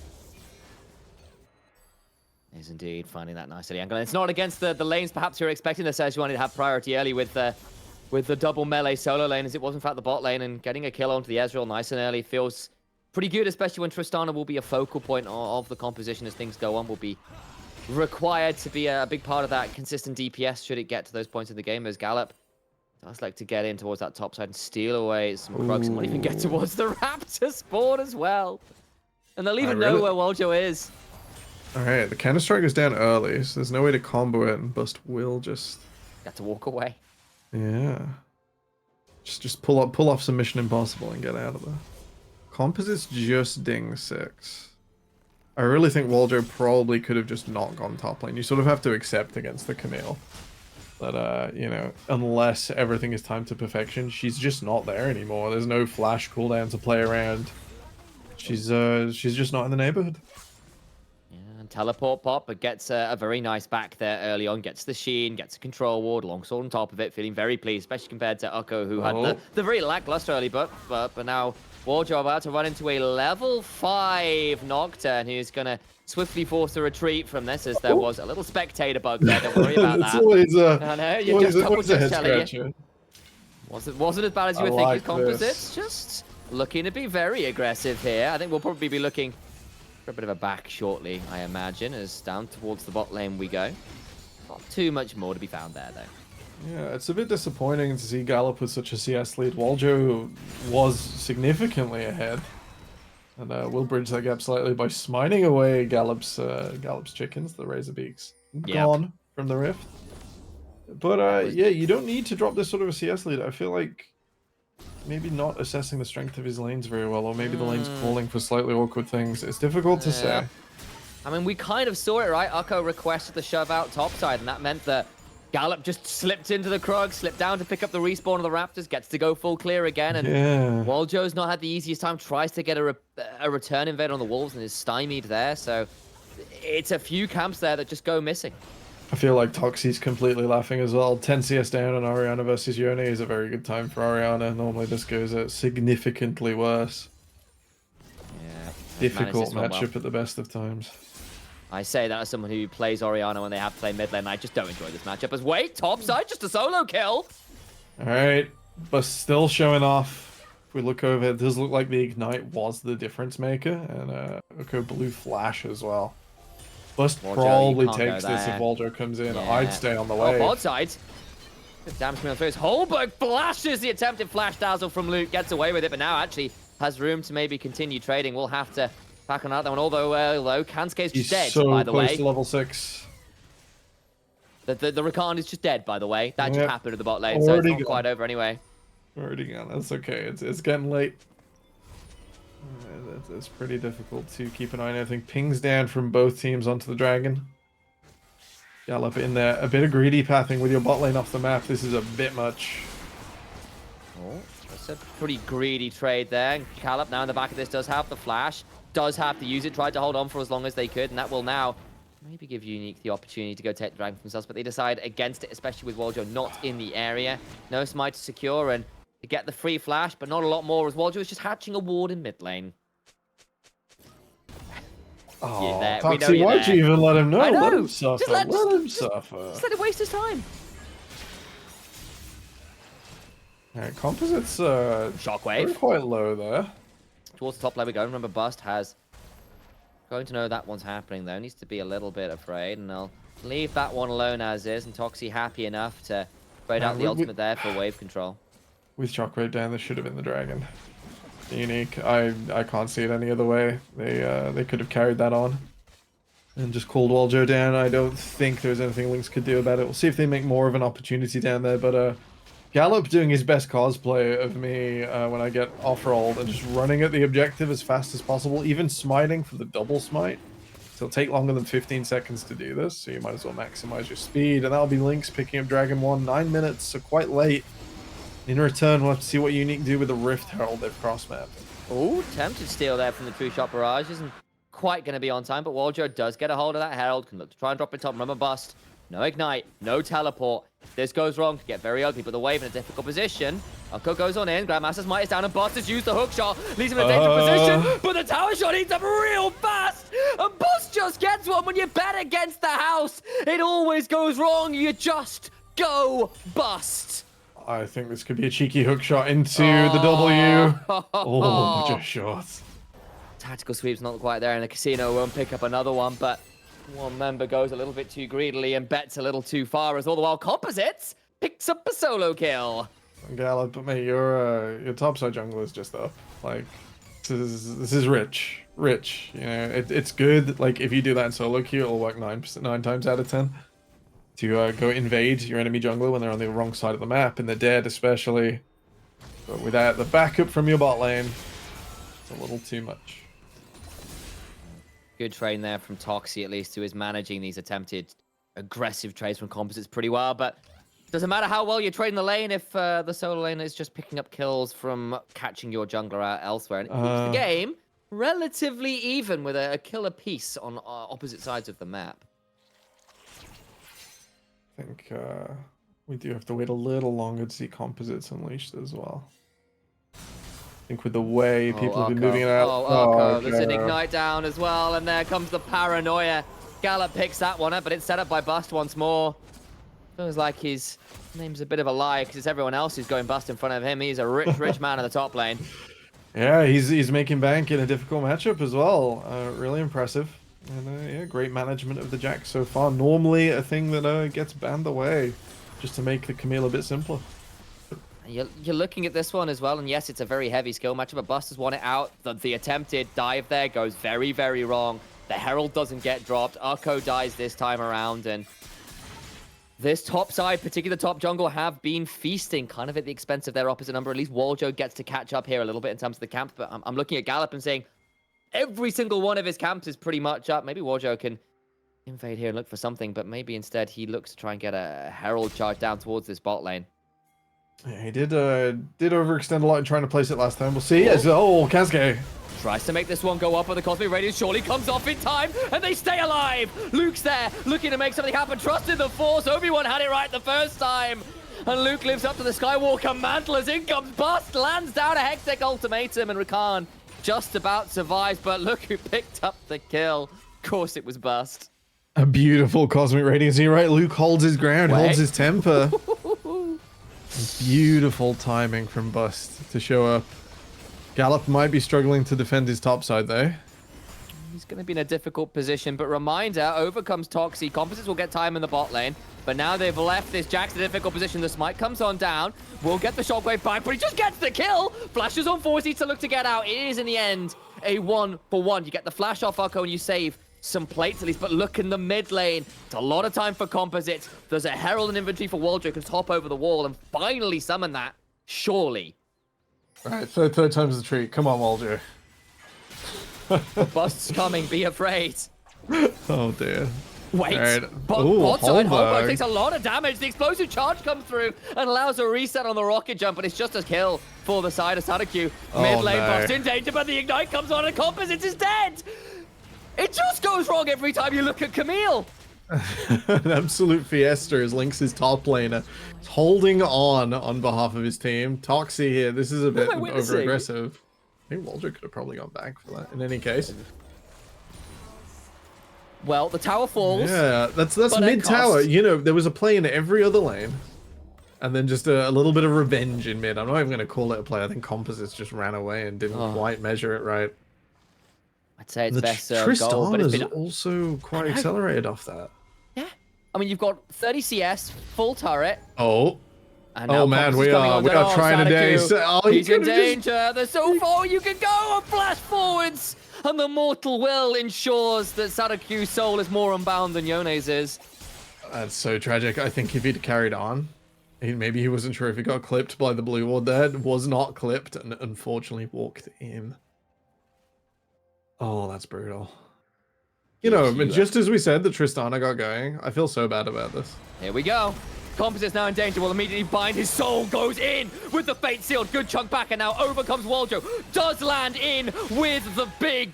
Is indeed finding that nice early angle. And it's not against the lanes perhaps you're expecting the Sejuani to have priority early with the double melee solo lane, as it was in fact the bot lane, and getting a kill onto the Ezreal nice and early feels pretty good, especially when Tristana will be a focal point of the composition as things go on, will be required to be a big part of that consistent DPS should it get to those points in the game, as Gallup does like to get in towards that top side and steal away some Krugs and not even get towards the Raptor spawn as well. And they'll even know where Waljo is. Alright, the Counter-Strike is down early, so there's no way to combo it, and Bust will just... Got to walk away. Yeah. Just pull off some Mission Impossible and get out of there. Composites just ding 6. I really think Waljo probably could have just not gone top lane. You sort of have to accept against the Camille that, you know, unless everything is timed to perfection, she's just not there anymore. There's no flash cooldown to play around. She's just not in the neighborhood. Teleport pop, but gets a very nice back there early on. Gets the Sheen, gets a control ward, longsword on top of it, feeling very pleased, especially compared to Oko, who had the very lackluster early but now Waljo about to run into a level 5 Nocturne, who's going to swiftly force a retreat from this, as there was a little spectator bug there. Don't worry about that. Always I know, you're just telling you. Wasn't as bad as you would think with composites. Just looking to be very aggressive here. I think we'll probably be looking for a bit of a back shortly, I imagine, as down towards the bot lane we go. Not too much more to be found there, though. Yeah, it's a bit disappointing to see Gallup with such a CS lead. Waljo was significantly ahead, and we'll bridge that gap slightly by smiting away Gallup's chickens, the Razorbeaks, gone from the Rift. But yeah, you don't need to drop this sort of a CS lead. I feel like maybe not assessing the strength of his lanes very well, or maybe the lane's calling for slightly awkward things. It's difficult to say. I mean, we kind of saw it, right? Ukko requested the shove out topside, and that meant that Gallup just slipped into the Krug, slipped down to pick up the respawn of the Raptors, gets to go full clear again, and Waljo's not had the easiest time, tries to get a return invade on the Wolves and is stymied there, so it's a few camps there that just go missing. I feel like Toxie's completely laughing as well. 10 CS down on Oriana versus Yone is a very good time for Oriana. Normally this goes significantly worse. Yeah. Difficult manages matchup well. at the best of times. I say that as someone who plays Oriana when they have to play mid lane. I just don't enjoy this matchup. As wait, topside, just a solo kill. Alright, but still showing off. If we look over, it does look like the Ignite was the difference maker. And Oko Blue Flash as well. Bust Waljo, probably you can't takes go this if there. Waljo comes in. Yeah. I'd stay on the Oh, way. bot side. Good damage coming on through. Holberg flashes the attempted flash dazzle from Luke. Gets away with it, but now actually has room to maybe continue trading. We'll have to back on that one. Although, Kansuke's just dead, so by the close way. to level 6. The Rakan is just dead, by the way. That just Yep. happened at the bot lane, so it's not gone. quite over anyway. Already gone. That's okay. It's getting late. It's pretty difficult to keep an eye on anything. Pings down from both teams onto the dragon. Gallop in there. A bit of greedy pathing with your bot lane off the map. This is a bit much. Oh, that's a pretty greedy trade there. And Caleb now in the back of this does have the flash. Does have to use it. Tried to hold on for as long as they could. And that will now maybe give Unique the opportunity to go take the dragon for themselves. But they decide against it, especially with Waljo not in the area. No smite to secure and to get the free flash, but not a lot more as Waljo is just hatching a ward in mid lane. Oh, there. We know Toxie, you're why'd there. you even let him know? I know. Let him suffer. Just let him suffer. Just let him waste his time. Alright, composites are Shockwave. quite low there. Towards the top lane we go. Remember, Bust has going to know that one's happening though. Needs to be a little bit afraid, and I'll leave that one alone as is. And Toxie happy enough to trade out the ultimate there for wave control. With Shockwave down, this should have been the dragon. Unique. I can't see it any other way. They could have carried that on and just called Waljo down. I don't think there's anything Lynx could do about it. We'll see if they make more of an opportunity down there. But Gallop doing his best cosplay of me when I get off-rolled and just running at the objective as fast as possible, even smiting for the double smite. So it'll take longer than 15 seconds to do this, so you might as well maximize your speed. And that'll be Lynx picking up Dragon 1, 9 minutes, so quite late. In return, we'll have to see what Unique do with the Rift Herald they've cross-mapped. Oh, tempted steal there from the True Shot Barrage. Isn't quite going to be on time, but Waljo does get a hold of that Herald. Can look to try and drop it top. Remember, Bust. No Ignite. No Teleport. If this goes wrong, could get very ugly, but the wave in a difficult position. Oko goes on in. Grandmaster's Might is down, and Bust has used the hook shot. Leaves him in a dangerous position, but the tower shot eats up real fast. And Bust just gets one. When you bet against the house, it always goes wrong. You just go Bust. I think this could be a cheeky hook shot into the W. Oh, just short. Tactical sweep's not quite there, and the casino won't pick up another one, but one member goes a little bit too greedily and bets a little too far, as all the while Composites picks up a solo kill. Gallop, but mate, your topside jungle is just up. Like, this is rich. You know, it's good. Like, if you do that in solo queue, it'll work 9 times out of 10. To go invade your enemy jungler when they're on the wrong side of the map, and they're dead especially. But without the backup from your bot lane, it's a little too much. Good train there from Toxie, at least, who is managing these attempted aggressive trades from Composites pretty well, but doesn't matter how well you're trading the lane if the solo lane is just picking up kills from catching your jungler out elsewhere. And it keeps the game relatively even with a kill apiece on opposite sides of the map. I think we do have to wait a little longer to see Composites unleashed as well. I think with the way people have been moving it out. Oko, there's an Ignite down as well, and there comes the paranoia. Gallop picks that one up, but it's set up by Bust once more. Feels like his name's a bit of a lie, because it's everyone else who's going Bust in front of him. He's a rich man in the top lane. Yeah, he's making bank in a difficult matchup as well. Really impressive. And yeah, great management of the Jack so far. Normally a thing that gets banned away, just to make the Camille a bit simpler. You're looking at this one as well, and yes, it's a very heavy skill matchup, but Bust has won it out. The attempted dive there goes very, very wrong. The Herald doesn't get dropped. Oko dies this time around, and this top side, particularly the top jungle, have been feasting kind of at the expense of their opposite number. At least Waljo gets to catch up here a little bit in terms of the camp, but I'm looking at Gallop and saying, every single one of his camps is pretty much up. Maybe Waljo can invade here and look for something, but maybe instead he looks to try and get a Herald charge down towards this bot lane. Yeah, he did overextend a lot in trying to place it last time. We'll see. Yes. Oh, Kazuke. Tries to make this one go up, but the Cosmic Radiance surely comes off in time, and they stay alive! Luke's there, looking to make something happen, trusted the Force. Obi-Wan had it right the first time. And Luke lives up to the Skywalker mantle as in comes Bust, lands down a Hextech ultimatum, and Rakan just about survives, but look who picked up the kill. Of course it was Bust. A beautiful Cosmic Radiance. You're right, Luke holds his ground, holds his temper. Beautiful timing from Bust to show up. Gallop might be struggling to defend his top side though. He's going to be in a difficult position, but reminder, overcomes Toxie. Composites will get time in the bot lane, but now they've left this Jax in a difficult position. The smite comes on down. We'll get the shockwave back, but he just gets the kill. Flashes on Force to look to get out. It is, in the end, a 1-for-1. You get the flash off Ukko and you save some plates at least, but look in the mid lane. It's a lot of time for Composites. There's a Herald in inventory for Waldrick to hop over the wall and finally summon that, surely. Alright, third time's the treat. Come on, Waldrick. Bust's coming, be afraid. Oh dear. Wait, right. bot side, Holberg Holberg takes a lot of damage. The explosive charge comes through and allows a reset on the rocket jump, but it's just a kill for the side of Sadaqu. Mid lane, no. Bust in danger, but the ignite comes on and Composites is dead. It just goes wrong every time you look at Camille. An absolute fiesta as Lynx's top laner. He's holding on behalf of his team. Toxie here, this is a bit over-aggressive. I think Waldrick could have probably gone back for that in any case. Well, the tower falls. Yeah, that's mid-tower. You know, there was a play in every other lane. And then just a little bit of revenge in mid. I'm not even going to call it a play. I think Composites just ran away and didn't quite measure it right. I'd say it's best Tristana's goal, but it's been also quite accelerated off that. Yeah. I mean, you've got 30 CS, full turret. Oh. And now man, we are trying today. He's in danger. There's so far you can go and flash forwards. And the mortal will ensures that Sadaku's soul is more unbound than Yone's is. That's so tragic. I think if he'd carried on, maybe he wasn't sure if he got clipped by the blue ward there. Was not clipped and unfortunately walked in. Oh, that's brutal. You know, just as we said, the Tristana got going. I feel so bad about this. Here we go. Composites now in danger, will immediately bind. His soul goes in with the fate sealed. Good chunk back, and now overcomes Waljo. Does land in with the big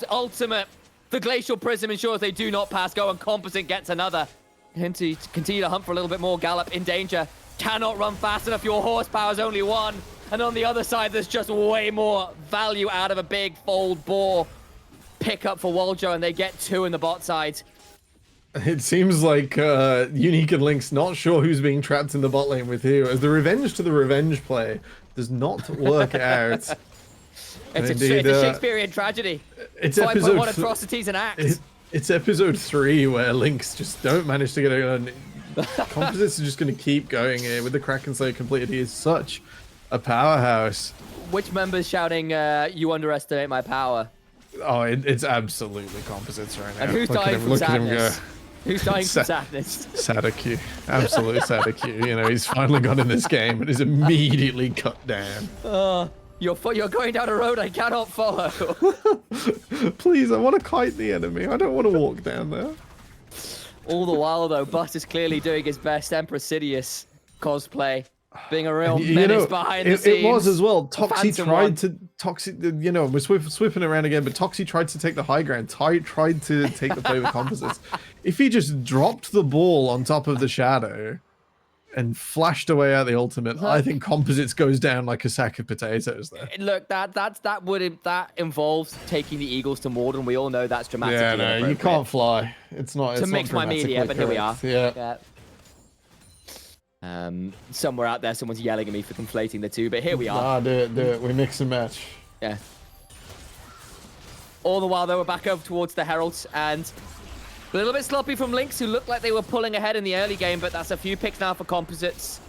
ultimate. The Glacial Prism ensures they do not pass go, and Composite gets another. Him to continue to hunt for a little bit more. Gallop in danger. Cannot run fast enough. Your horsepower's only one. And on the other side, there's just way more value out of a big fold bore pickup for Waljo, and they get two in the bot side. It seems like Unique and Lynx not sure who's being trapped in the bot lane with who, as the revenge to the revenge play does not work out. It's a Shakespearean tragedy. It's episode 5.1 atrocities and acts. It's episode 3 where Lynx just don't manage to get it. Composites are just going to keep going here with the Kraken Slayer completed. He is such a powerhouse. Which member's shouting, you underestimate my power? Oh, it's absolutely Composites right now. And who's dying from sadness? Who's dying from sadness? Sadaku. Absolute Sadaku. You know, he's finally got in this game and is immediately cut down. You're going down a road I cannot follow. Please, I want to kite the enemy. I don't want to walk down there. All the while, though, Bust is clearly doing his best Emperor Sidious cosplay. Being a real menace behind the scenes. It was as well. Toxie tried to... you know, we're swipping around again, but Toxie tried to take the high ground. Tried to take the play with Composites. If he just dropped the ball on top of the shadow and flashed away at the ultimate, I think Composites goes down like a sack of potatoes there. Look, that involves taking the Eagles to Mordor. We all know that's dramatic. Yeah, no, you can't fly. It's not. To mix my media, but here we are. Yeah. Somewhere out there, someone's yelling at me for conflating the two, but here we are. Do it. We mix and match. Yeah. All the while, though, we're back over towards the Heralds, and a little bit sloppy from Lynx, who looked like they were pulling ahead in the early game, but that's a few picks now for Composites.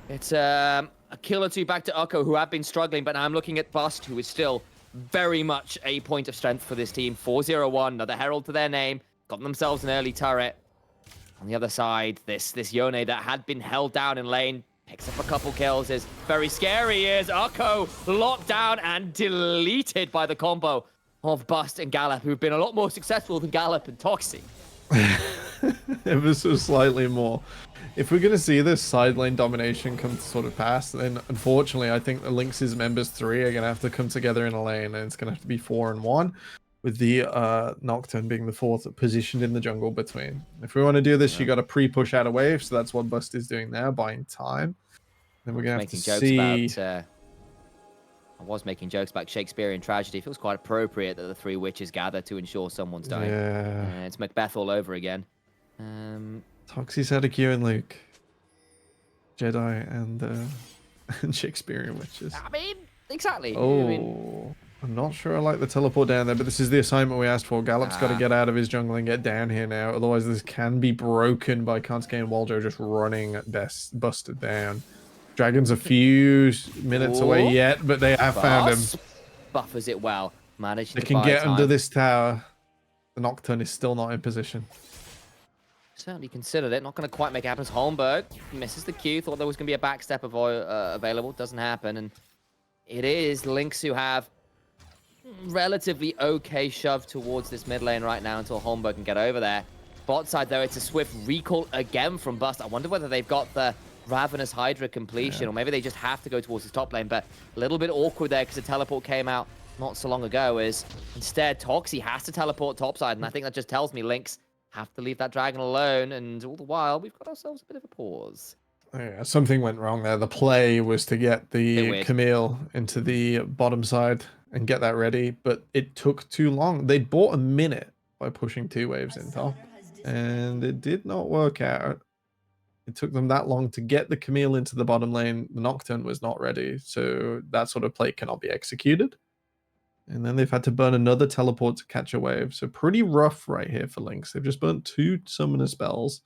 It's a kill or two back to Ukko, who have been struggling, but now I'm looking at Bust, who is still very much a point of strength for this team. 4-0-1, another Herald to their name, got themselves an early turret. On the other side, this Yone that had been held down in lane picks up a couple kills. Is very scary. Is Ukko locked down and deleted by the combo of Bust and Gallop, who've been a lot more successful than Gallop and Toxie. Ever so slightly more. if we're gonna see this side lane domination come to sort of pass, then unfortunately I think the Lynx's members 3 are gonna have to come together in a lane, and it's gonna have to be 4 and 1, with the Nocturne being the 4th positioned in the jungle between. If we want to do this, you got to pre-push out a wave, so that's what Bust is doing now, buying time. Then we're gonna have to see. I was making jokes about Shakespearean tragedy. It feels quite appropriate that the 3 witches gather to ensure someone's dying. Yeah. It's Macbeth all over again. Toxie's had a Q and Luke, Jedi, and Shakespearean witches. I mean, exactly. Oh, I mean, I'm not sure I like the teleport down there, but this is the assignment we asked for. Gallop's got to get out of his jungle and get down here now. Otherwise, this can be broken by Kansuke and Waljo just running busted down. Dragon's a few minutes away yet, but they have found him. Buffers it well. Managed they to can buy get time. under this tower. The Nocturne is still not in position. Certainly considered it. Not going to quite make it happen. Holmberg misses the Q. Thought there was going to be a backstep available. Doesn't happen. And it is Lynx who have relatively okay shove towards this mid lane right now until Holmberg can get over there. Bot side, though, it's a swift recall again from Bust. I wonder whether they've got the Ravenous Hydra completion, or maybe they just have to go towards his top lane, but a little bit awkward there because the teleport came out not so long ago, as instead Toxie has to teleport topside, and I think that just tells me Lynx have to leave that dragon alone, and all the while we've got ourselves a bit of a pause. Yeah, something went wrong there. The play was to get the Camille into the bottom side and get that ready, but it took too long. They bought a minute by pushing 2 waves in top, and it did not work out. It took them that long to get the Camille into the bottom lane. The Nocturne was not ready, so that sort of play cannot be executed. And then they've had to burn another teleport to catch a wave. So pretty rough right here for Lynx. They've just burnt 2 summoner spells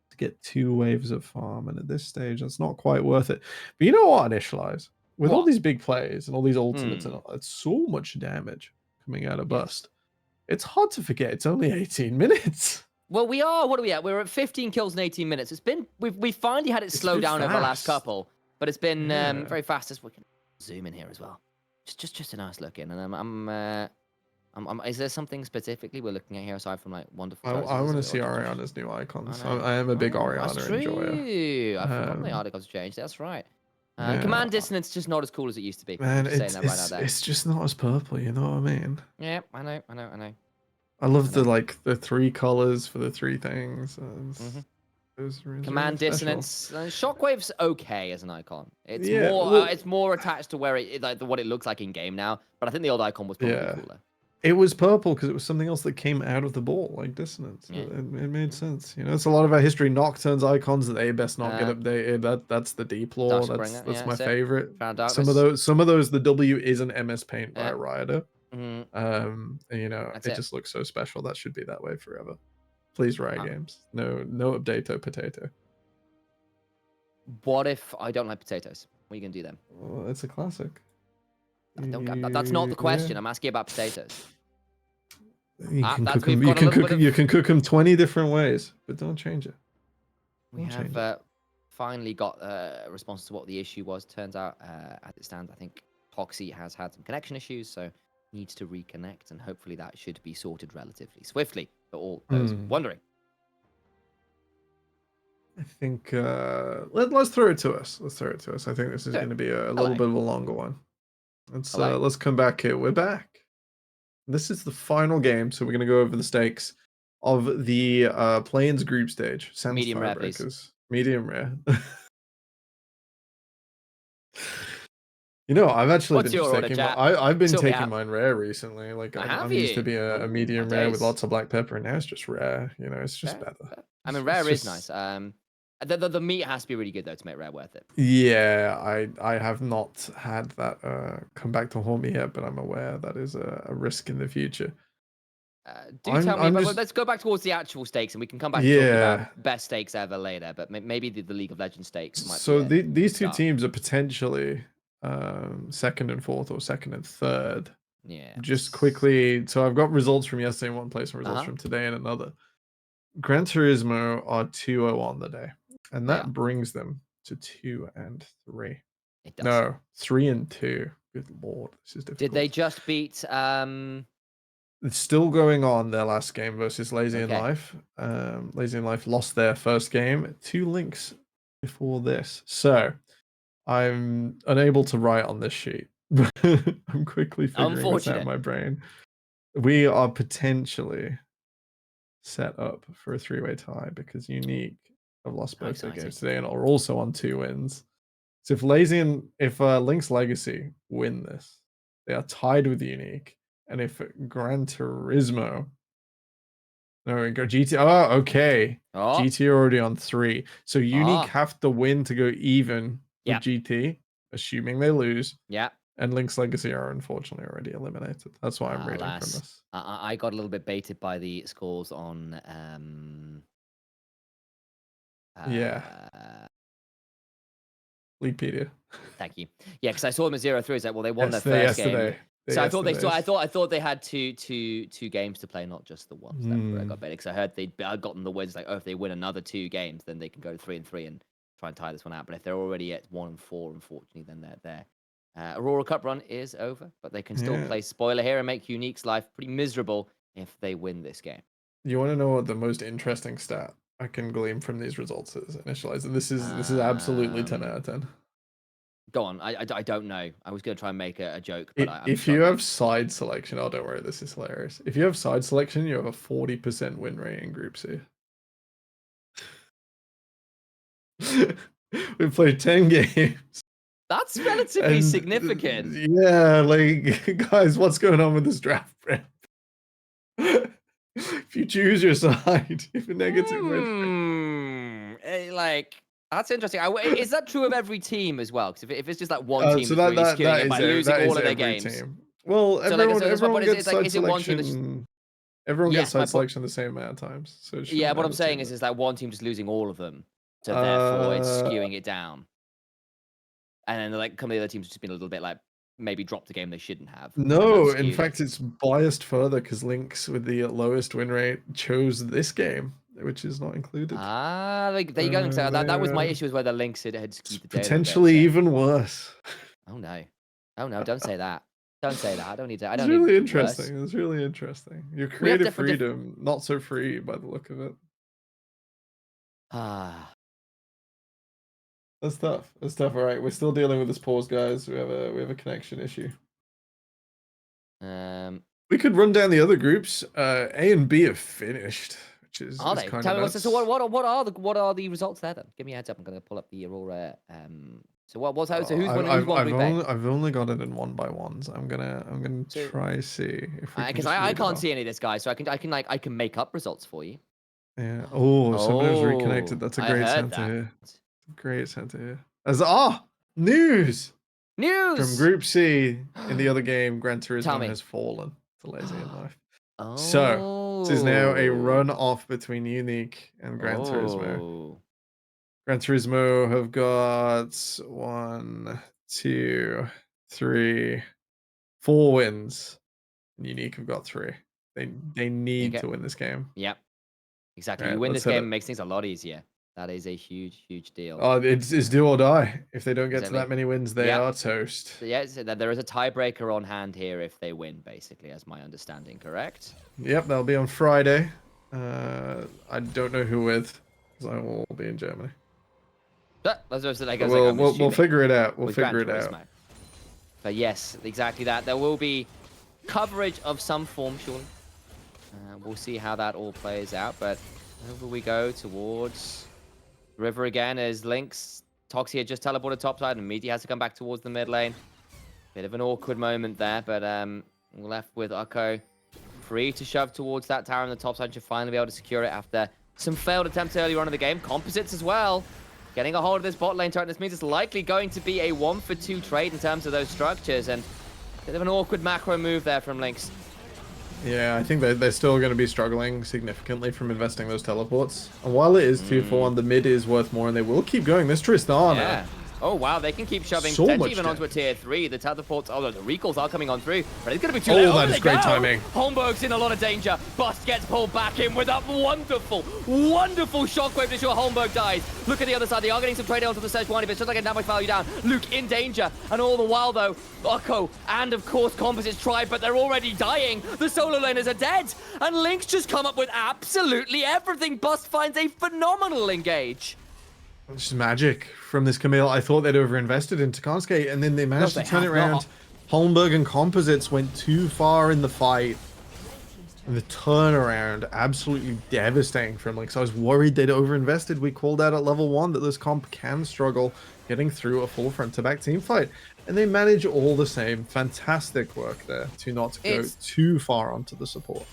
to get 2 waves of farm. And at this stage, that's not quite worth it. But you know what, Initialize? With all these big plays and all these ultimates, and all, it's so much damage coming out of Bust. It's hard to forget it's only 18 minutes. Well, we are. What are we at? We're at 15 kills in 18 minutes. It's been we finally had it slow down over the last couple, but it's been very fast. As we can zoom in here as well. Just a nice look in, and is there something specifically we're looking at here aside from like wonderful? I want to see Oriana's new icons. I am a big Oriana enjoyer. I forgot the icons changed. That's right. Command dissonance is just not as cool as it used to be. Man, it's just not as purple. You know what I mean? Yeah, I know. I love the 3 colors for the 3 things. Really Command dissonance. Shockwave's okay as an icon. It's more attached to where what it looks like in game now. But I think the old icon was probably cooler. It was purple because it was something else that came out of the ball, like dissonance. Yeah. It made sense. You know, it's a lot of our history. Nocturne's icons that they best not get updated. That's the deep lore. That's my favorite. Some of those, the W is an MS Paint by a Rioter. You know, it just looks so special. That should be that way forever. Please, Riot Games. No updato potato. What if I don't like potatoes? What are you gonna do then? Well, it's a classic. That's not the question. I'm asking about potatoes. You can cook them 20 different ways, but don't change it. We have finally got a response to what the issue was. Turns out, as it stands, I think Toxie has had some connection issues, so needs to reconnect, and hopefully that should be sorted relatively swiftly for all those wondering. I think let's throw it to us. Let's throw it to us. I think this is going to be a little bit of a longer one. Let's come back here. We're back. This is the final game, so we're going to go over the stakes of the Playins group stage. Medium rare, please. Medium rare. You know, I've actually I've been taking mine rare recently. Like I'm used to be a medium rare with lots of black pepper, and now it's just rare. You know, it's just better. I mean, rare is nice. The meat has to be really good though to make rare worth it. Yeah, I have not had that come back to haunt me yet, but I'm aware that is a risk in the future. Tell me, but let's go back towards the actual stakes, and we can come back to talk about best stakes ever later. But maybe the League of Legends stakes might. So these two teams are potentially second and fourth, or second and third. Yeah. Just quickly, so I've got results from yesterday in one place and results from today in another. Gran Turismo are 2-0 on the day, and that brings them to 2 and 3. It does. No, 3 and 2. Good lord, this is difficult. Did they just beat It's still going on, their last game versus Lazy and Okay. Life. Lazy and Life lost their first game to Lynx before this. So I'm unable to write on this sheet. I'm quickly figuring this out in Unfortunate. my brain. We are potentially set up for a 3-way tie because Unique have lost How both their exciting. games today and are also on 2 wins. So if Lynx Legacy win this, they are tied with Unique. And if Gran Turismo, there we go, GT. Oh, okay. Oh, GT are already on 3. So Unique Ah. have to win to go even with Yep. GT, assuming they lose. yeah. And Lynx Legacy are unfortunately already eliminated. That's why I'm reading from Alas. this. I got a little bit baited by the scores on Yeah. Leaguepedia. Thank you. Yeah, because I saw them at 0-3. It's like, well, they won their Yesterday, first game. yesterday. So I thought they Yesterdays. I thought they had two games to play, not just the one. So that's where I Hmm. got baited. Because I heard they'd gotten the wins. Like, oh, if they win another 2 games, then they can go 3-3 and try and tie this one out. But if they're already at 1-4, unfortunately, then they're there. Aurora Cup run is over, but they can still Yeah. play spoiler here and make Unique's life pretty miserable if they win this game. You want to know what the most interesting stat I can glean from these results is initialized? And this is absolutely 10 out of 10. Go on. I don't know. I was going to try and make a joke, but I'm If you struggling. have side selection, oh, don't worry, this is hilarious. If you have side selection, you have a 40% win rate in Group C. We've played 10 games. That's relatively and, significant. Yeah, like, guys, what's going on with this draft prep? If you choose your side, you have a negative win rate. Like, that's interesting. Is that true of every team as well? Because if it's just like one team So that's really that skewing it by losing all of their every games. team. Well, So, like, everyone is gets it like, side is it one team that's... selection. Everyone Yeah, gets my side po- selection the same amount of times. So it shouldn't Yeah, what I'm matter saying too much. is that one team just losing all of them. So therefore it's skewing it down. And then like some of the other teams just been a little bit like maybe dropped a game they shouldn't have. and No, that's in skewed fact, it. it's biased further because Lynx with the lowest win rate chose this game, which is not included. There you go. So that was my issue, is whether Lynx had skewed the data Potentially a bit, so. even worse. Oh no, don't say that. Don't say that. I don't need to. I It's don't really need interesting. worse. It's really interesting. Your We have creative different freedom, not so free by the look of it. That's tough. That's tough. All right, we're still dealing with this pause, guys. We have a connection issue. We could run down the other groups. A and B have finished, which is Are they? kind Tell of me nuts. so what are the results there then? Give me a heads up. I'm gonna pull up the Aurora. So who's won? Who's won Group A? I've only got it in 1x1s. I'm gonna try see if we because I can't see any of this, guys. So I can make up results for you. Yeah. Oh, somebody's reconnected. That's a great heard center here. Great center here. News from Group C. In the other game, Gran Turismo has fallen to Lazy in Life. So this is now a run off between Unique and Gran Turismo. Gran Turismo have got 1, 2, 3, 4 wins. And Unique have got 3. They need to win this game. Yep. Exactly. Right, you win let's this hit game, it. it makes things a lot easier. That is a huge deal. Oh, it's do or die. If they don't get to Exactly. that many wins, they are toast. So yeah, so there is a tiebreaker on hand here if they win, basically, as my understanding, correct? Yep, that'll be on Friday. I don't know who with, because I will be in Germany. We'll figure it out. We'll figure it out. But yes, exactly that. There will be coverage of some form, surely. We'll see how that all plays out. But over we go towards River again as Lynx. Toxie had just teleported topside and Meaty has to come back towards the mid lane. Bit of an awkward moment there, but we're left with Ukko free to shove towards that tower on the top side. Should finally be able to secure it after some failed attempts earlier on in the game. Composites as well. Getting a hold of this bot lane turret. This means it's likely going to be a 1-for-2 trade in terms of those structures. And a bit of an awkward macro move there from Lynx. Yeah, I think they're still going to be struggling significantly from investing those teleports. And while it is 2-for-1, the mid is worth more, and they will keep going. This Tristana Oh, wow, they can keep shoving, So potentially much even onto a damage. tier 3. The teleports, oh, the recalls are coming on through, but it's going to be too Oh, late. that There is great go. timing. Holmberg's in a lot of danger. Bust gets pulled back in with a wonderful, wonderful shockwave to ensure Holmberg dies. Look at the other side. They are getting some trade onto the Sejuani, but it's just like a damage value down. Luke in danger, and all the while, though, Ukko and, of course, Composites tried, but they're already dying. The solo laners are dead, and Link's just come up with absolutely everything. Bust finds a phenomenal engage. It's just magic from this Camille. I thought they'd overinvested into Kansuke, and then they managed they to turn it have around. not. Holmberg and Composites went too far in the fight. And the turnaround, absolutely devastating from Link. So I was worried they'd overinvested. We called out at level 1 that this comp can struggle getting through a full front-to-back team fight. And they manage all the same. Fantastic work there to not go It's too far onto the support.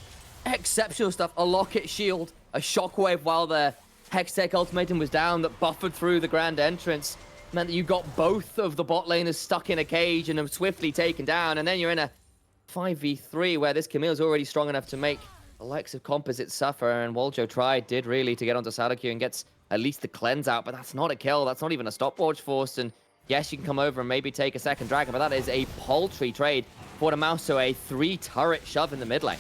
exceptional stuff. A locket shield, a shockwave while the Hextech ultimatum was down that buffered through the grand entrance. Meant that you got both of the bot laners stuck in a cage and have swiftly taken down. And then you're in a 5v3 where this Camille's already strong enough to make the likes of Composite suffer. And Woljo did really to get onto Sadokyu and gets at least the cleanse out. But that's not a kill. That's not even a stopwatch force. And yes, you can come over and maybe take a second dragon, but that is a paltry trade for the mouse. So a 3-turret shove in the mid lane.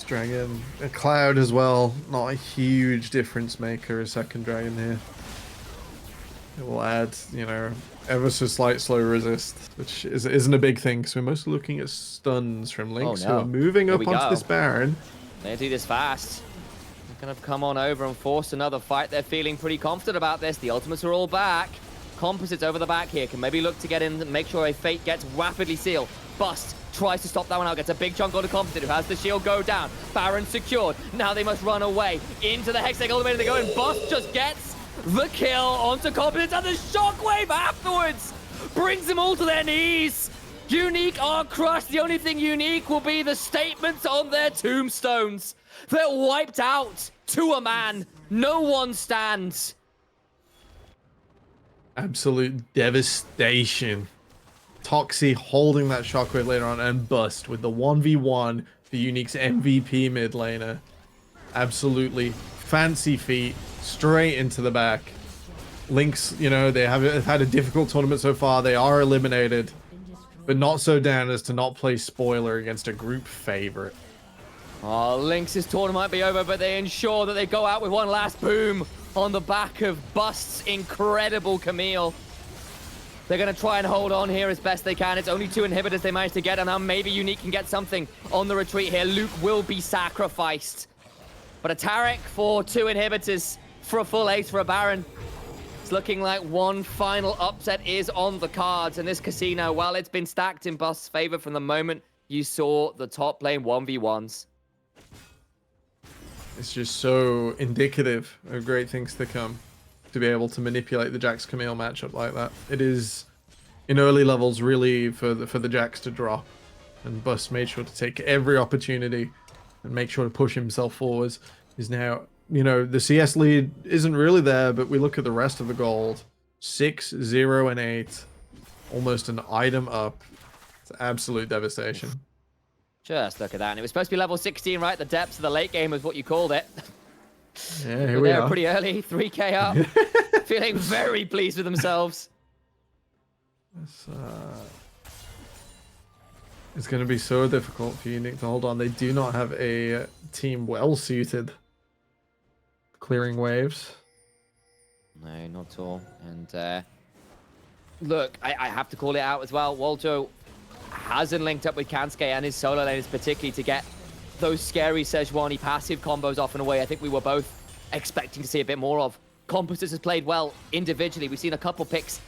Dragon, a Cloud as well, not a huge difference maker, a second dragon here. It will add, you know, ever so slight slow resist, which isn't a big thing, because we're mostly looking at stuns from Lynx, who are moving up onto this Baron. They do this fast. They're going to come on over and force another fight. They're feeling pretty confident about this. The ultimates are all back. Composites over the back here can maybe look to get in and make sure a fate gets rapidly sealed. Bust tries to stop that one out, gets a big chunk on the Composite, who has the shield go down. Baron secured. Now they must run away into the Hextech ultimate. They go and Bust just gets the kill onto Composites, and the shockwave afterwards brings them all to their knees. Unique are crushed. The only thing unique will be the statements on their tombstones. They're wiped out to a man. No one stands. Absolute devastation. Toxie holding that shockwave later on, and Bust with the 1v1 for Unique's MVP mid laner. Absolutely fancy feat, straight into the back. Lynx, you know, they have had a difficult tournament so far. They are eliminated, but not so down as to not play spoiler against a group favorite. Oh, Lynx's tournament might be over, but they ensure that they go out with one last boom on the back of Bust's incredible Camille. They're going to try and hold on here as best they can. It's only 2 inhibitors they managed to get, and now maybe Unique can get something on the retreat here. Luke will be sacrificed. But a Taric for 2 inhibitors for a full ace for a Baron. It's looking like one final upset is on the cards, and this casino, well, it's been stacked in Bust's favor from the moment you saw the top lane 1v1s. It's just so indicative of great things to come, to be able to manipulate the Jax Camille matchup like that. It is, in early levels, really for the Jax to drop, and Bust made sure to take every opportunity and make sure to push himself forwards. Is now, you know, the CS lead isn't really there, but we look at the rest of the gold. 6, 0, and 8. Almost an item up. It's absolute devastation. Just look at that. And it was supposed to be level 16, right? The depths of the late game is what you called it. Yeah, here we are. Pretty early, 3k up. Feeling very pleased with themselves. It's going to be so difficult for Unique to hold on. They do not have a team well suited clearing waves. No, not at all. And look, I have to call it out as well. Woljo hasn't linked up with Kansuke and his solo laners particularly to get those scary Sejuani passive combos off and away. I think we were both expecting to see a bit more of. Composites has played well individually. We've seen a couple picks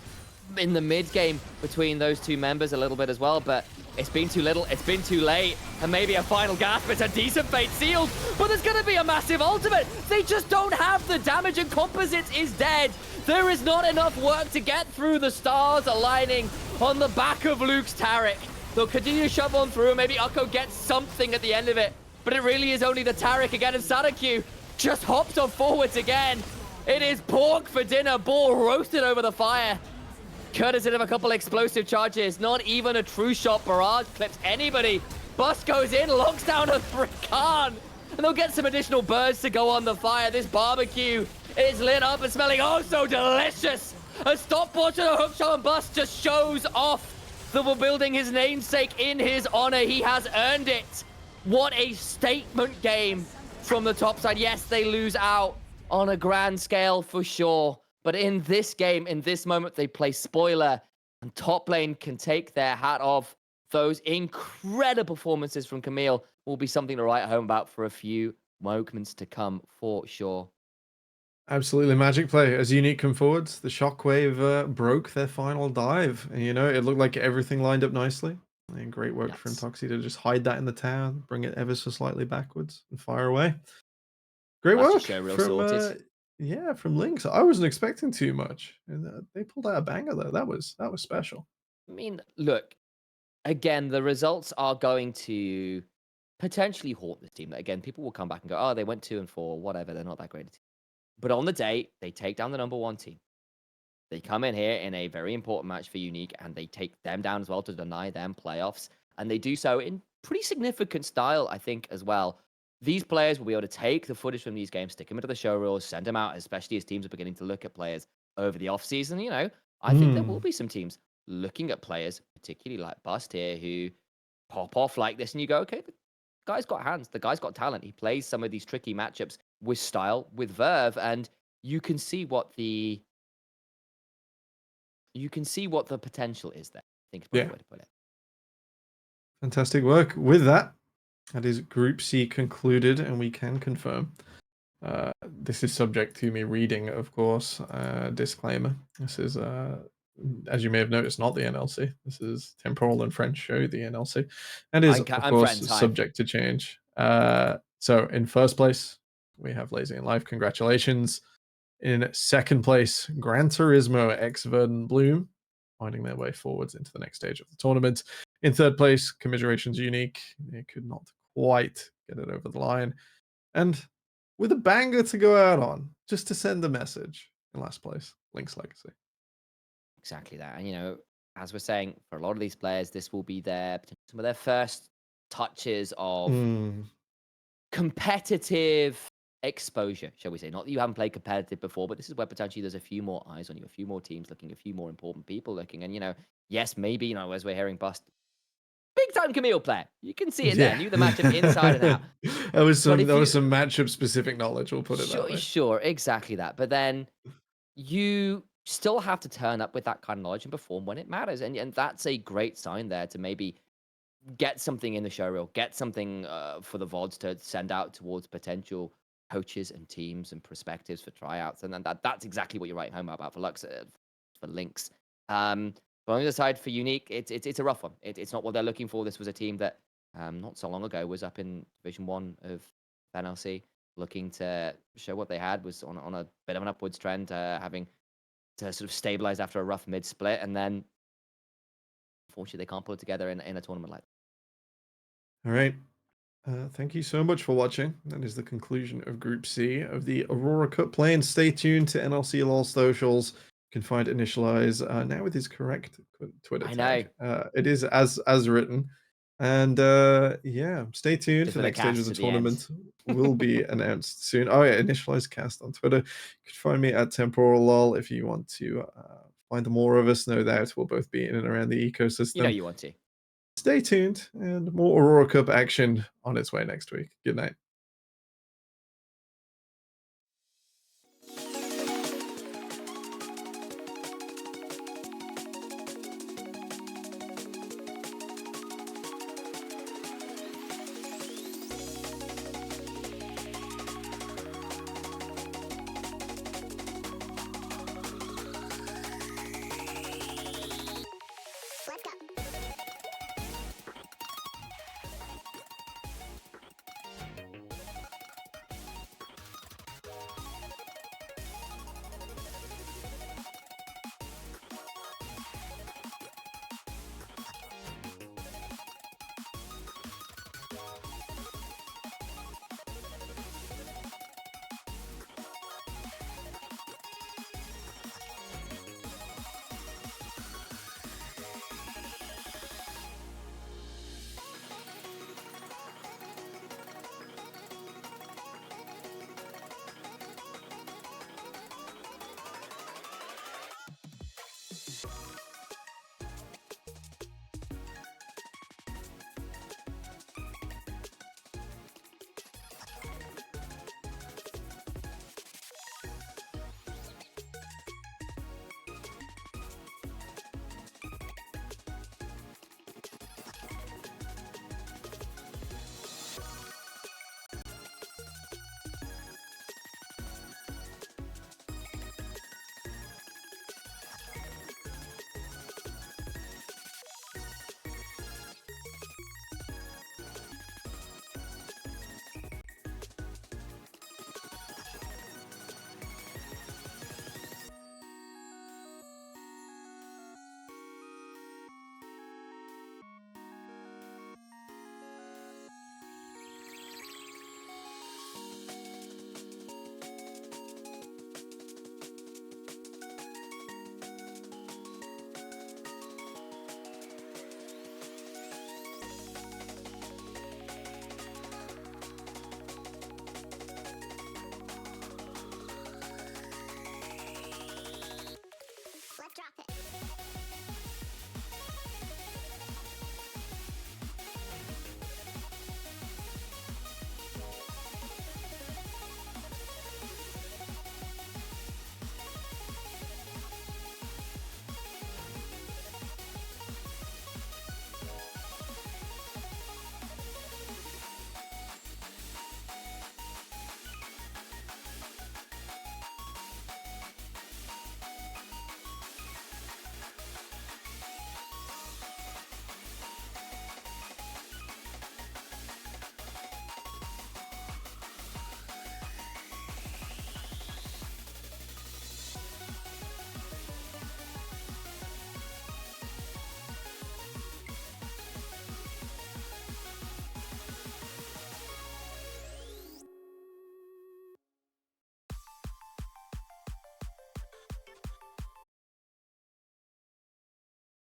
in the mid game between those two members a little bit as well, but it's been too little, it's been too late, and maybe a final gasp. It's a decent fate sealed, but there's going to be a massive ultimate. They just don't have the damage, and Composites is dead. There is not enough work to get through. The stars aligning on the back of Luke's Taric. They'll continue to shove on through. Maybe Ukko gets something at the end of it, but it really is only the Taric again, and Sadokyu just hopped on forwards again. It is pork for dinner, ball roasted over the fire. Courtesy of a couple explosive charges, not even a true shot barrage clips anybody. Bust goes in, locks down a Khan, and they'll get some additional birds to go on the fire. This barbecue is lit up and smelling oh so delicious. A stopwatch and a hookshot and bust just shows off that we're building his namesake in his honor. He has earned it. What a statement game from the top side. Yes, they lose out on a grand scale for sure. But in this game, in this moment, they play spoiler. And top lane can take their hat off. Those incredible performances from Camille will be something to write home about for a few moments to come for sure. Absolutely magic play. As Unique come forwards, the Shockwave broke their final dive. And, it looked like everything lined up nicely. And great work from Nuts. Toxie to just hide that in the tower, bring it ever so slightly backwards, and fire away. Great That's work just show real from sorted. from Lynx. I wasn't expecting too much, and they pulled out a banger though. That was special. I mean, look, again, the results are going to potentially haunt this team. Again, people will come back and go, oh, they went 2-4, whatever, they're not that great a team. But on the day, they take down the #1 team. They come in here in a very important match for Unique, and they take them down as well to deny them playoffs. And they do so in pretty significant style, I think, as well. These players will be able to take the footage from these games, stick them into the show reels, send them out, especially as teams are beginning to look at players over the offseason. I think there will be some teams looking at players, particularly like Bust here, who pop off like this, and you go, okay, the guy's got hands, the guy's got talent. He plays some of these tricky matchups with style, with verve, and you can see what the potential is there. I think is probably Yeah. the way to put it. Fantastic work. With that, that is Group C concluded, and we can confirm. This is subject to me reading, of course. Disclaimer. This is, as you may have noticed, not the NLC. This is Temporal and French show, the NLC, and is, of I'm course, friends. Hi. subject to change. So in first place, we have Lazy in Life. Congratulations. In second place, Gran Turismo X Verdant Bloom, finding their way forwards into the next stage of the tournament. In third place, Commiserations Unique. They could not quite get it over the line. And with a banger to go out on, just to send a message, in last place, Link's Legacy. Exactly that. And, as we're saying, for a lot of these players, this will be some of their first touches of competitive exposure, shall we say. Not that you haven't played competitive before, but this is where potentially there's a few more eyes on you, a few more teams looking, a few more important people looking. And, yes, maybe, as we're hearing Bust, big time Camille player. You can see it there. Knew the matchup inside and out. That was some matchup specific knowledge, we'll put it that way. Sure, exactly that. But then you still have to turn up with that kind of knowledge and perform when it matters. And that's a great sign there to maybe get something in the show reel, get something for the VODs to send out towards potential coaches and teams and perspectives for tryouts. And then that's exactly what you're writing home about for Lux, for Lynx. But on the other side, for Unique, it's a rough one. It's not what they're looking for. This was a team that not so long ago was up in Division 1 of NLC, looking to show what they had, was on a bit of an upwards trend, having to sort of stabilize after a rough mid-split, and then unfortunately they can't put it together in a tournament like that. All right. Thank you so much for watching. That is the conclusion of Group C of the Aurora Cup play. And stay tuned to NLC LOL socials. You can find Initialize now with his correct Twitter tag. It is as written. And stay tuned for the next stage of the tournament. Will be announced soon. Oh yeah, Initialize Cast on Twitter. You can find me at Temporal LOL if you want to find more of us. No doubt we'll both be in and around the ecosystem. You want to. Stay tuned, and more Aurora Cup action on its way next week. Good night.